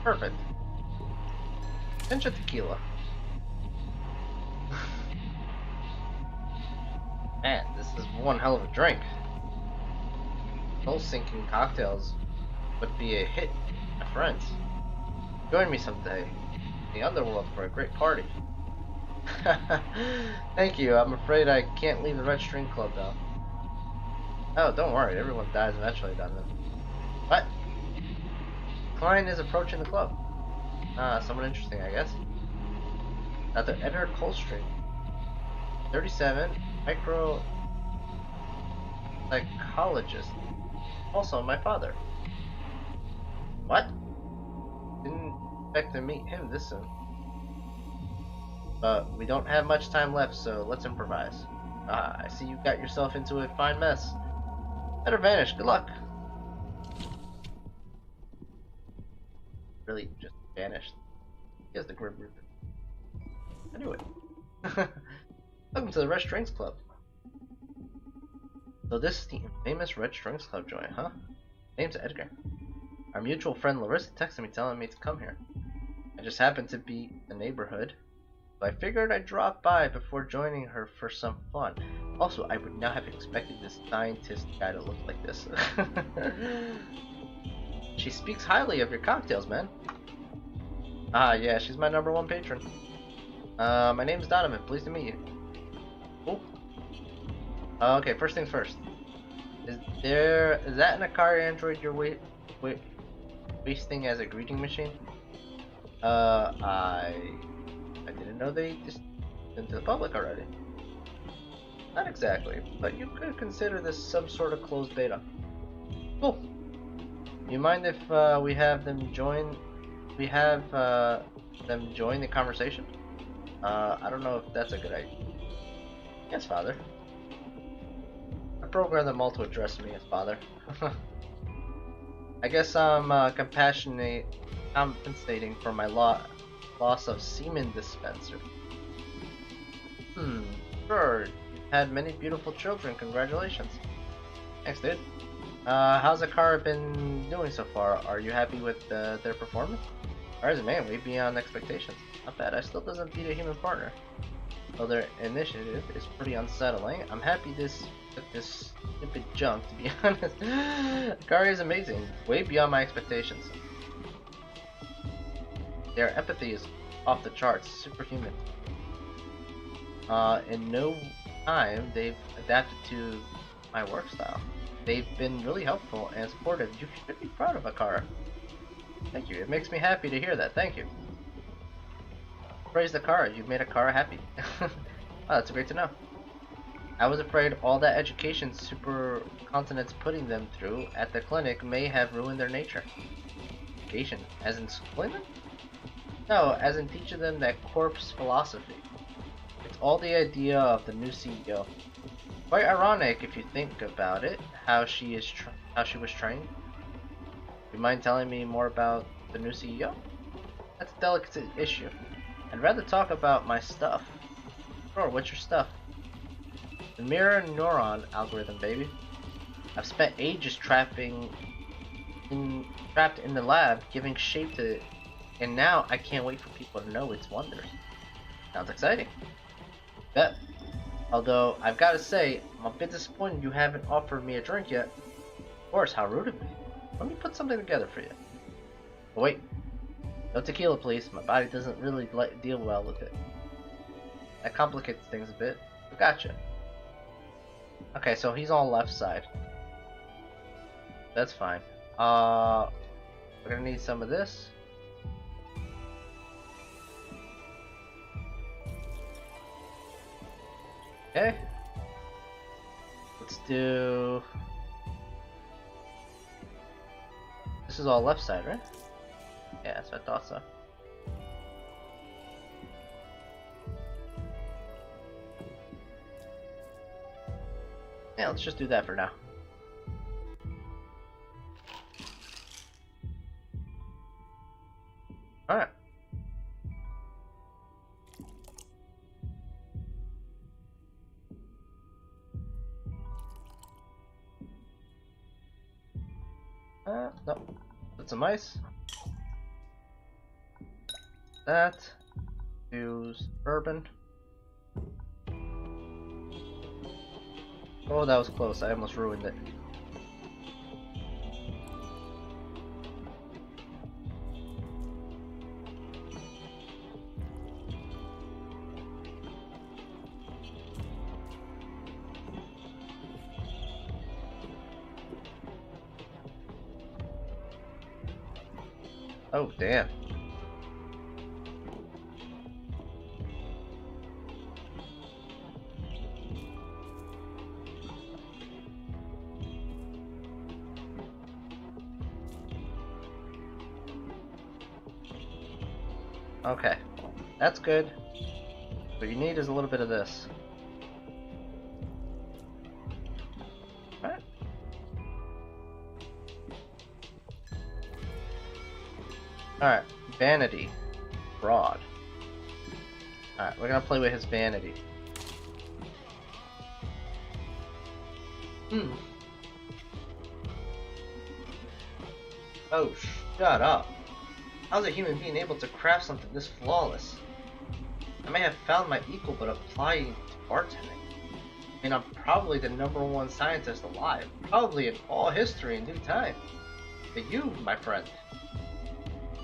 Perfect. Pinch of tequila. Man, this is one hell of a drink. Soul-sinking cocktails would be a hit, my friends. Join me someday in the underworld for a great party. Thank you. I'm afraid I can't leave the Red String Club though. Oh, don't worry. Everyone dies eventually, doesn't it? What? Klein is approaching the club. Someone interesting, I guess. Dr. Edgar Coldstream. 37, micro psychologist. Also my father. What? Didn't expect to meet him this soon. But we don't have much time left, so let's improvise. Ah, I see you got yourself into a fine mess. Better vanish. Good luck. Really, just vanished. He has the Grim Reaper. I knew it. Welcome to the Red Strings Club. So this is the famous Red Strings Club joint, huh? Name's Edgar. Our mutual friend Larissa texted me telling me to come here. I just happened to be in the neighborhood, so I figured I'd drop by before joining her for some fun. Also, I would not have expected this scientist guy to look like this. She speaks highly of your cocktails, man. Ah, yeah, she's my #1 patron. My name's Donovan. Pleased to meet you. Oh. Okay, first things first. Is that an Akari android you're wasting as a greeting machine? I didn't know they just into the public already. Not exactly, but you could consider this some sort of closed beta. Cool. You mind if we have them join? We have them join the conversation? I don't know if that's a good idea. Yes, Father. I programmed them all to address me as Father. I guess I'm compensating for my loss of semen dispenser. Sure. You've had many beautiful children. Congratulations. Thanks, dude. How's Akara been doing so far? Are you happy with their performance? Ours, man, way beyond expectations. Not bad. I still doesn't beat a human partner. Though their initiative is pretty unsettling. I'm happy with this stupid junk, to be honest. Akari is amazing. Way beyond my expectations. Their empathy is off the charts. Superhuman. In no time, they've adapted to my work style. They've been really helpful and supportive. You should be proud of Akara. Thank you. It makes me happy to hear that. Thank you. Praise Akara. You've made Akara happy. Wow, that's great to know. I was afraid all that education Supercontinent's putting them through at the clinic may have ruined their nature. Education? As in schooling them? No, as in teaching them that corpse philosophy. It's all the idea of the new CEO. Quite ironic if you think about it, how she was trained. You mind telling me more about the new CEO? That's a delicate issue. I'd rather talk about my stuff. Sure, what's your stuff? The mirror neuron algorithm, baby. I've spent ages trapped in the lab, giving shape to it, and now I can't wait for people to know its wonders. Sounds exciting. Bet. Although, I've got to say, I'm a bit disappointed you haven't offered me a drink yet. Of course, how rude of me. Let me put something together for you. Oh, wait. No tequila, please. My body doesn't really deal well with it. That complicates things a bit. But gotcha. Okay, so he's on left side. That's fine. We're gonna need some of this. Okay. Let's do... This is all left side, right? Yeah, so I thought so. Yeah, let's just do that for now. Alright. No. Put some ice. That. Use bourbon. Oh, that was close. I almost ruined it. Oh, damn. Okay, that's good. What you need is a little bit of this. Alright, vanity. Broad. Alright, we're gonna play with his vanity. Oh, shut up. How's a human being able to craft something this flawless? I may have found my equal, but applying to bartending. I mean, I'm probably the #1 scientist alive, probably in all history in due time. But you, my friend,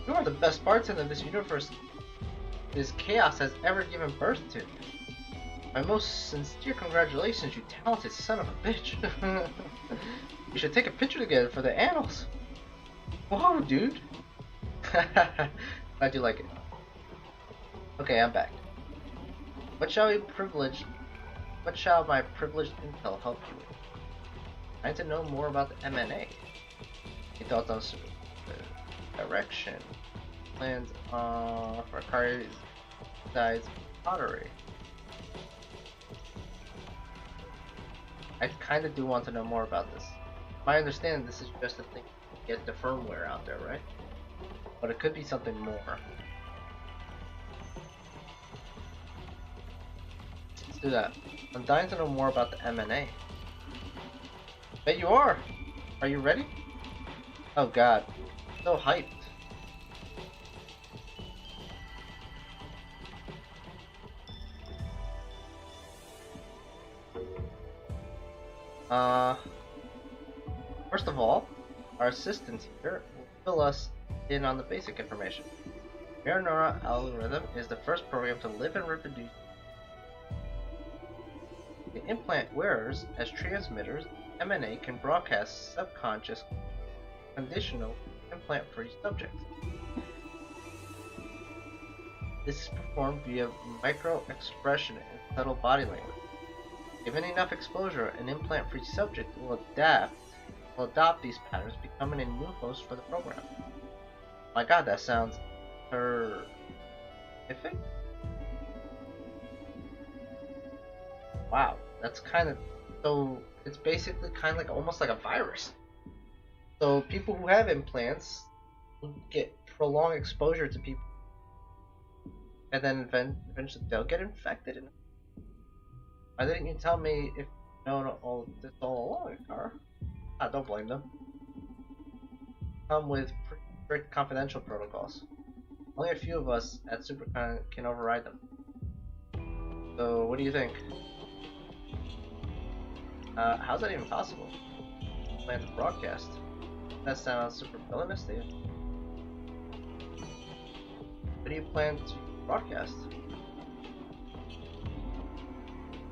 you are the best bartender this universe, this chaos has ever given birth to. My most sincere congratulations, you talented son of a bitch. We should take a picture together for the annals. Whoa, dude. Glad you like it. Okay, I'm back. What shall my privileged intel help you with? I need to know more about the M&A. Your thoughts on direction, plans for Akari's size pottery. I kind of do want to know more about this. My understanding, this is just a thing to get the firmware out there, right? But it could be something more. Let's do that. I'm dying to know more about the M&A. Bet you are! Are you ready? Oh god. So hyped. First of all, our assistant here will fill us in on the basic information. Mirror neural algorithm is the first program to live and reproduce. The implant wearers as transmitters, M&A can broadcast subconscious, conditional, implant-free subjects. This is performed via micro-expression and subtle body language. Given enough exposure, an implant-free subject will adopt these patterns, becoming a new host for the program. My god, that sounds terrific. Wow, that's kind of, so it's basically kind of like almost like a virus. So people who have implants get prolonged exposure to people, and then eventually they'll get infected. Why didn't you tell me if you know all this all along, Akara? Don't blame them. Come with pretty strict confidential protocols. Only a few of us at Supercon can override them. So, what do you think? How's that even possible? Plan to broadcast. That sounds super villainous to you. What do you plan to broadcast?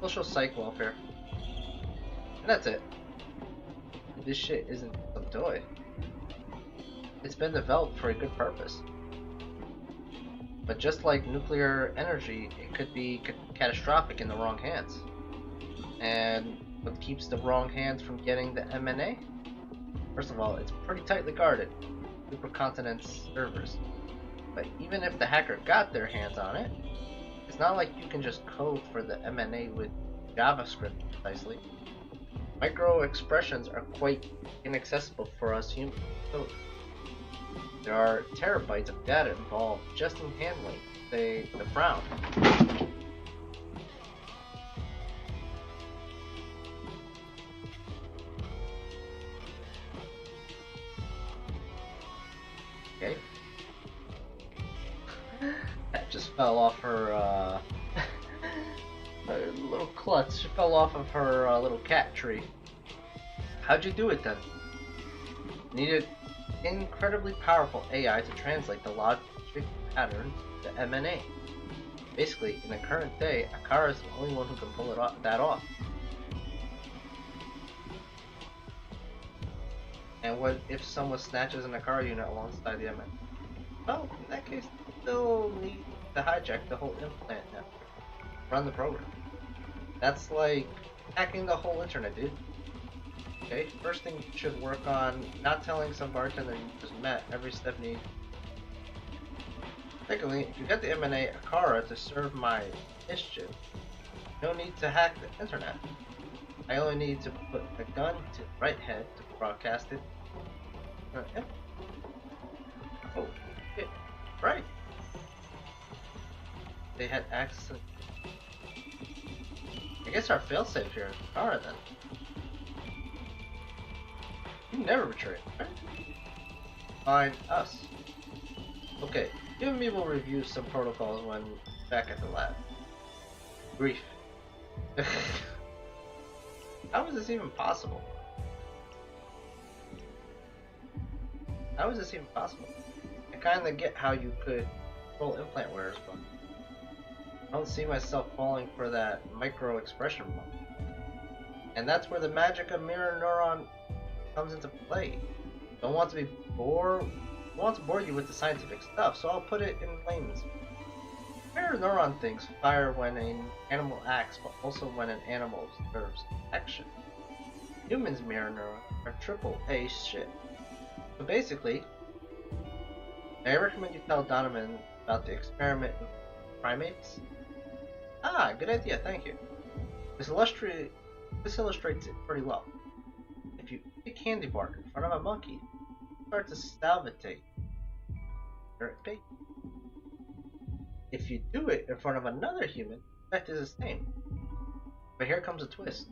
Social psych welfare. And that's it. This shit isn't some toy. It's been developed for a good purpose. But just like nuclear energy, it could be catastrophic in the wrong hands. And what keeps the wrong hands from getting the M&A? First of all, it's pretty tightly guarded. Supercontinent's servers. But even if the hacker got their hands on it, it's not like you can just code for the M&A with JavaScript precisely. Micro expressions are quite inaccessible for us humans. So there are terabytes of data involved just in handling, say, the frown. Okay. That just fell off her, a little klutz. She fell off of her little cat tree. How'd you do it then? Needed incredibly powerful AI to translate the logic pattern to M&A. Basically, in the current day, Akara is the only one who can pull that off. And what if someone snatches an Akara unit alongside the M&A? Well, in that case, they'll need to hijack the whole implant network. Run the program. That's like hacking the whole internet, dude. Okay, first thing you should work on, not telling some bartender you just met every step needed. Secondly, if you get the M&A Akara to serve my mischief, no need to hack the internet. I only need to put a gun to the right head to broadcast it. Yeah. Oh, shit. they had access to... I guess our failsafe here is Kara then. You never betrayed, right? Fine, us. Okay, you and me will review some protocols when back at the lab. Brief. How is this even possible? How is this even possible? I kinda get how you could control implant wearers, but I don't see myself falling for that micro expression one. And that's where the magic of mirror neuron comes into play. Don't want to bore you with the scientific stuff, so I'll put it in layman's. Mirror neuron things fire when an animal acts, but also when an animal observes action. Humans' mirror neurons are AAA shit. So basically, I recommend you tell Donovan about the experiment with primates. Ah, good idea, thank you. This illustrates it pretty well. If you eat a candy bar in front of a monkey, it starts to salivate. If you do it in front of another human, the effect is the same. But here comes a twist.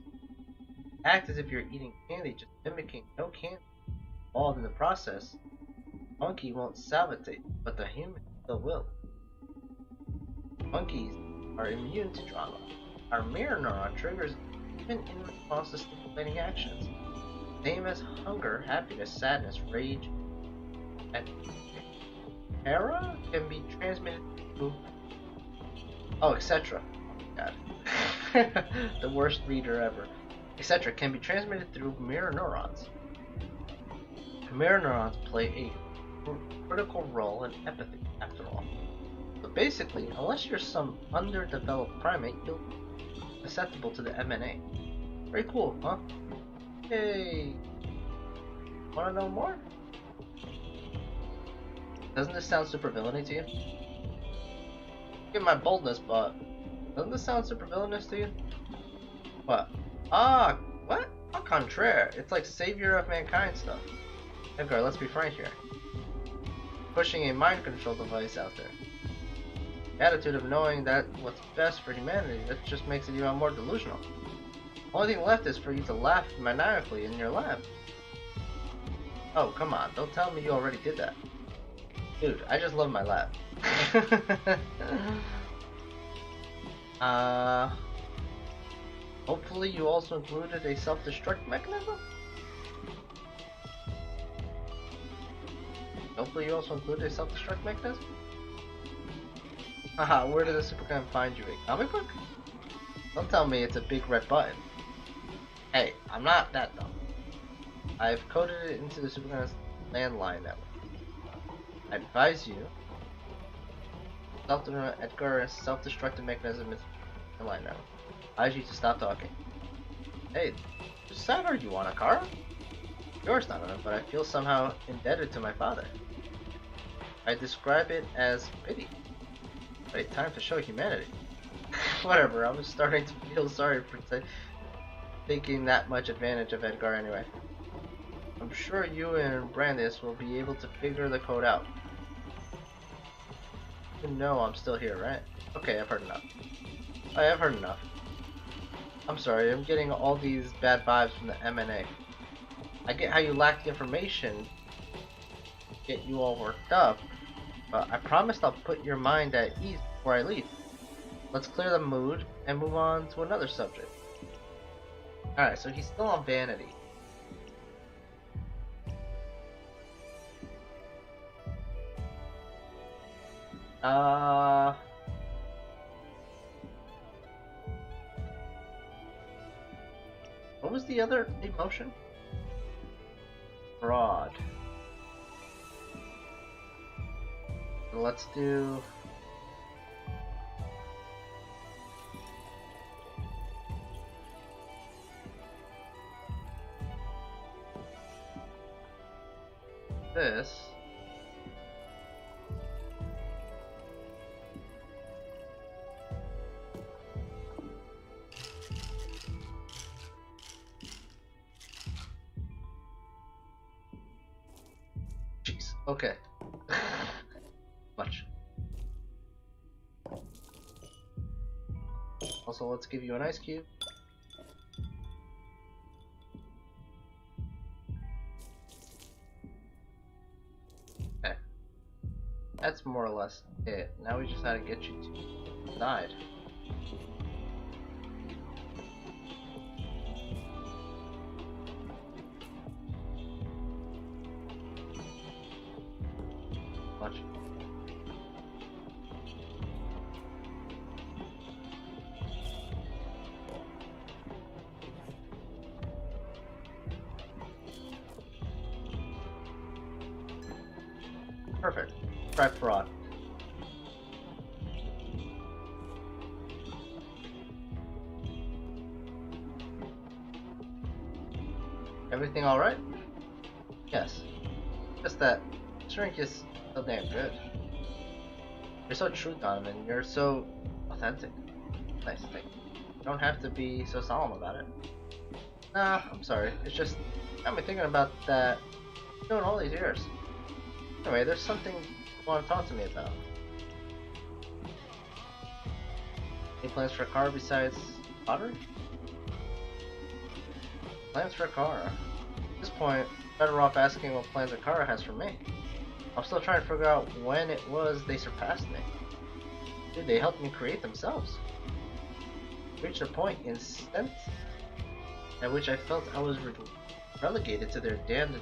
Act as if you're eating candy, just mimicking no candy. Involved in the process, the monkey won't salivate, but the human still will. Monkeys are immune to drama. Our mirror neuron triggers even in response to stimulating actions. Same as hunger, happiness, sadness, rage, and terror can be transmitted through... Oh, etc. Oh my god. The worst reader ever. Etc. can be transmitted through mirror neurons. Mirror neurons play a critical role in empathy, after all. But basically, unless you're some underdeveloped primate, you'll be susceptible to the MNA. Very cool, huh? Hey, wanna know more? Doesn't this sound super villainy to you? Get my boldness, but doesn't this sound super villainous to you? What? Ah, what? Au contraire, it's like savior of mankind stuff. Edgar, let's be frank here. Pushing a mind control device out there. The attitude of knowing that what's best for humanity, that just makes it even more delusional. The only thing left is for you to laugh maniacally in your lab. Oh, come on, don't tell me you already did that. Dude, I just love my lab. Hopefully you also included a self-destruct mechanism? Hopefully you also included a self-destruct mechanism? Haha, where did the Supergun find you? A comic book? Don't tell me it's a big red button. Hey, I'm not that dumb. I've coded it into the Supergun's landline network. I advise you, Edgar's self-destructive mechanism is landline network. I advise you to stop talking. Hey, whose side are you on, Akara? Yours, Donovan, but I feel somehow indebted to my father. I describe it as pity. Wait, time to show humanity. Whatever, I was starting to feel sorry for taking that much advantage of Edgar anyway. I'm sure you and Brandis will be able to figure the code out. You know I'm still here, right? Okay, I've heard enough. I have heard enough. I'm sorry, I'm getting all these bad vibes from the MNA. I get how you lack the information, get you all worked up, but I promised I'll put your mind at ease before I leave. Let's clear the mood and move on to another subject. Alright, so he's still on Vanity. What was the other emotion? Broad. Let's do... this. Jeez, okay. Much. Also, let's give you an ice cube. Okay. That's more or less it. Now we just gotta get you to the side. Watch. Perfect. Try fraud. Everything alright? Yes. Just that drink is so damn good. You're so true, Donovan. You're so authentic. Nice thing. You don't have to be so solemn about it. Nah, I'm sorry. It's just got me thinking about that doing all these years. Anyway, there's something you want to talk to me about. Any plans for a car besides pottery? Plans for a car? At this point, better off asking what plans a car has for me. I'm still trying to figure out when it was they surpassed me. Dude, they helped me create themselves. Reached a point instant at which I felt I was relegated to their damned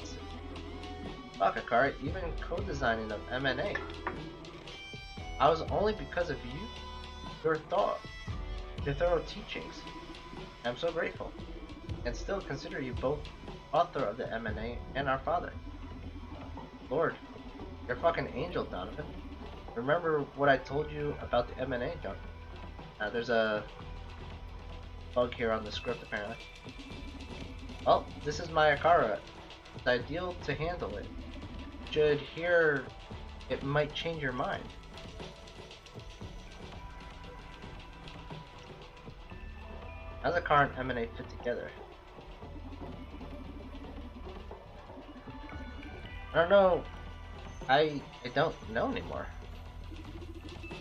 fuck a car, even co-designing of M&A. I was only because of you, your thought, your thorough teachings. I'm so grateful, and still consider you both author of the M&A and our father. Lord, you're a fucking angel, Donovan. Remember what I told you about the M&A, John? There's a bug here on the script, apparently. Well, this is my Akara. It's ideal to handle it. Should hear it might change your mind. How does Akara and M&A fit together? I don't know. I don't know anymore.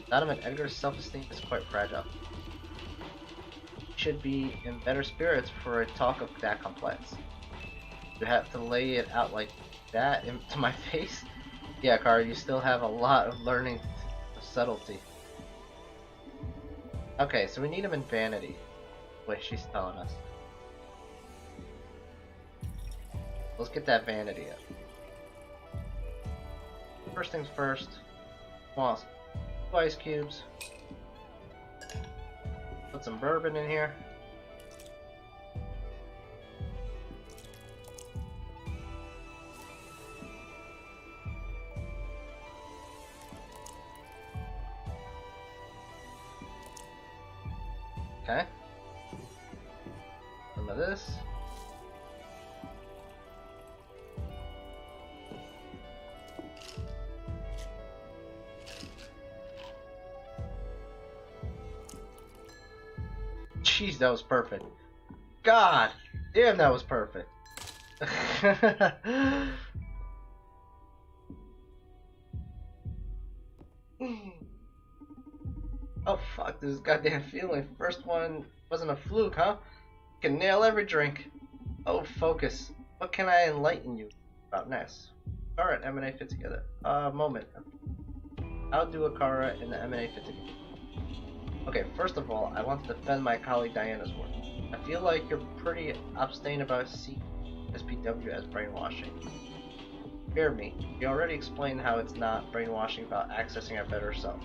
Donovan Edgar's self-esteem is quite fragile. He should be in better spirits for a talk of that complex. You have to lay it out like that into my face? Yeah, Kara, you still have a lot of learning of subtlety. Okay, so we need him in Vanity. Wait, she's telling us. Let's get that Vanity up. First things first. Well, 2 ice cubes. Put some bourbon in here. Okay. Some of this. Jeez, that was perfect. God damn, that was perfect. Oh fuck, this goddamn feeling. First one wasn't a fluke, huh? Can nail every drink. Oh, focus. What can I enlighten you about next? Akara and M&A fit together. Moment. How do Akara and the M&A fit together? Okay, first of all, I want to defend my colleague Diana's work. I feel like you're pretty abstain about SPW as brainwashing. Fear me, you already explained how it's not brainwashing about accessing our better self.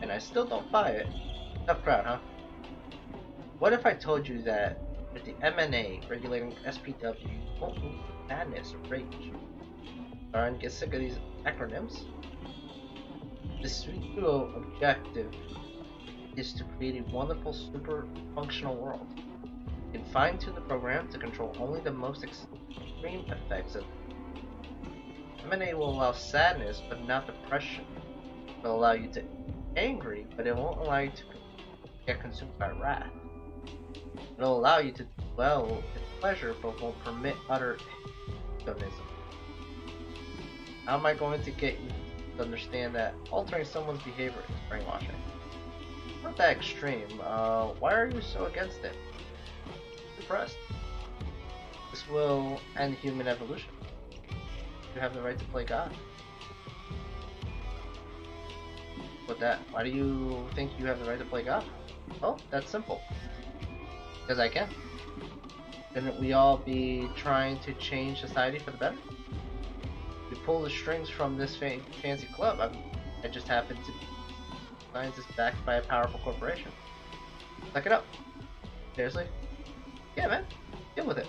And I still don't buy it. Tough crowd, huh? What if I told you that with the M&A regulating SPW, you won't move to madness or rage? Starting to get sick of these acronyms? The sweet duo objective is to create a wonderful, super functional world. You can fine-tune the program to control only the most extreme effects of M&A will allow sadness, but not depression. It will allow you to be angry, but it won't allow you to get consumed by wrath. It will allow you to dwell in pleasure, but won't permit utter hedonism. How am I going to get you to understand that altering someone's behavior is brainwashing? not that extreme. Why are you so against it? Depressed. This will end human evolution. You have the right to play God. With that, why do you think you have the right to play God? Well, that's simple. Because I can. Shouldn't we all be trying to change society for the better? We pull the strings from this fancy club. I just happen to be a scientist backed by a powerful corporation. Suck it up. Seriously? Yeah, man. Deal with it.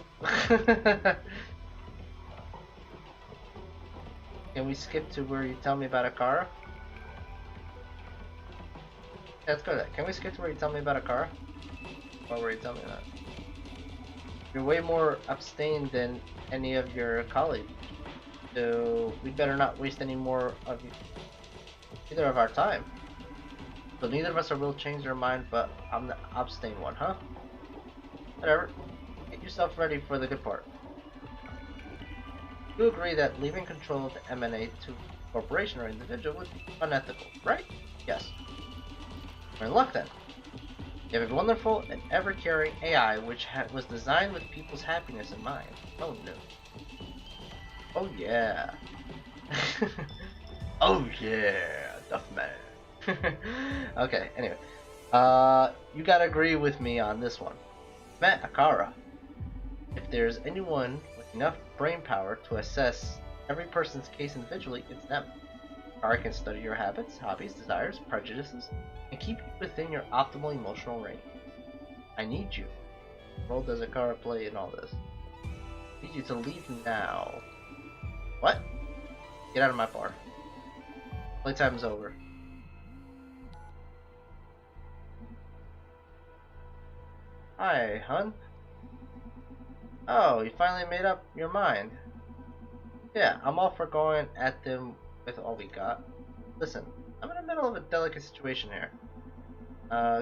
Can we skip to where you tell me about Akara? Yeah, let's go to that. Can we skip to where you tell me about Akara? Or where you tell me that? You're way more abstained than any of your colleagues. So we better not waste any more of either of our time. So neither of us will change our mind, but I'm the abstain one, huh? Whatever. Get yourself ready for the good part. You agree that leaving control of the MNA to a corporation or individual would be unethical, right? Yes. We're in luck then. You have a wonderful and ever-caring AI which was designed with people's happiness in mind. Oh no. Oh yeah. Oh yeah, Duffman. Okay, anyway. You gotta agree with me on this one. Matt Akara. If there's anyone with enough brain power to assess every person's case individually, it's them. Akara can study your habits, hobbies, desires, prejudices, and keep you within your optimal emotional range. I need you. What role does Akara play in all this? I need you to leave now. What? Get out of my bar. Playtime's over. Hi, hun. Oh, you finally made up your mind. Yeah, I'm all for going at them with all we got. Listen, I'm in the middle of a delicate situation here.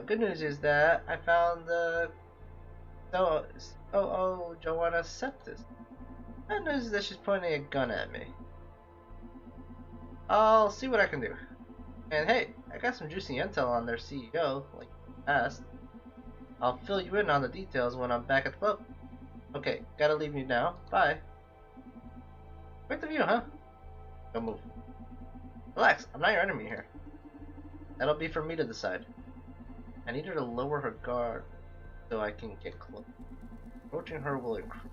Good news is that I found the Joanna Septis. Bad news is that she's pointing a gun at me. I'll see what I can do. And hey, I got some juicy intel on their CEO, like you asked. I'll fill you in on the details when I'm back at the club. Okay, gotta leave you now. Bye. Great of you, huh? Don't move. Relax, I'm not your enemy here. That'll be for me to decide. I need her to lower her guard so I can get close. Approaching her will increase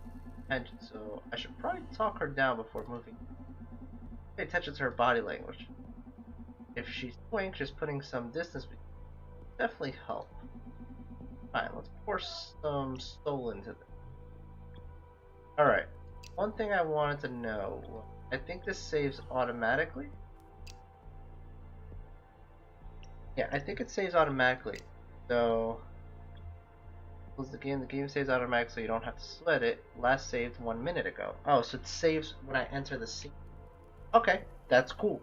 tension, so I should probably talk her down before moving. Pay attention to her body language. If she's too anxious, putting some distance between will definitely help. Fine, let's pour some soul into this. Alright, one thing I wanted to know. I think this saves automatically. Yeah, I think it saves automatically. So, close the game saves automatically so you don't have to sweat it. Last saved 1 minute ago. Oh, so it saves when I enter the scene. Okay, that's cool.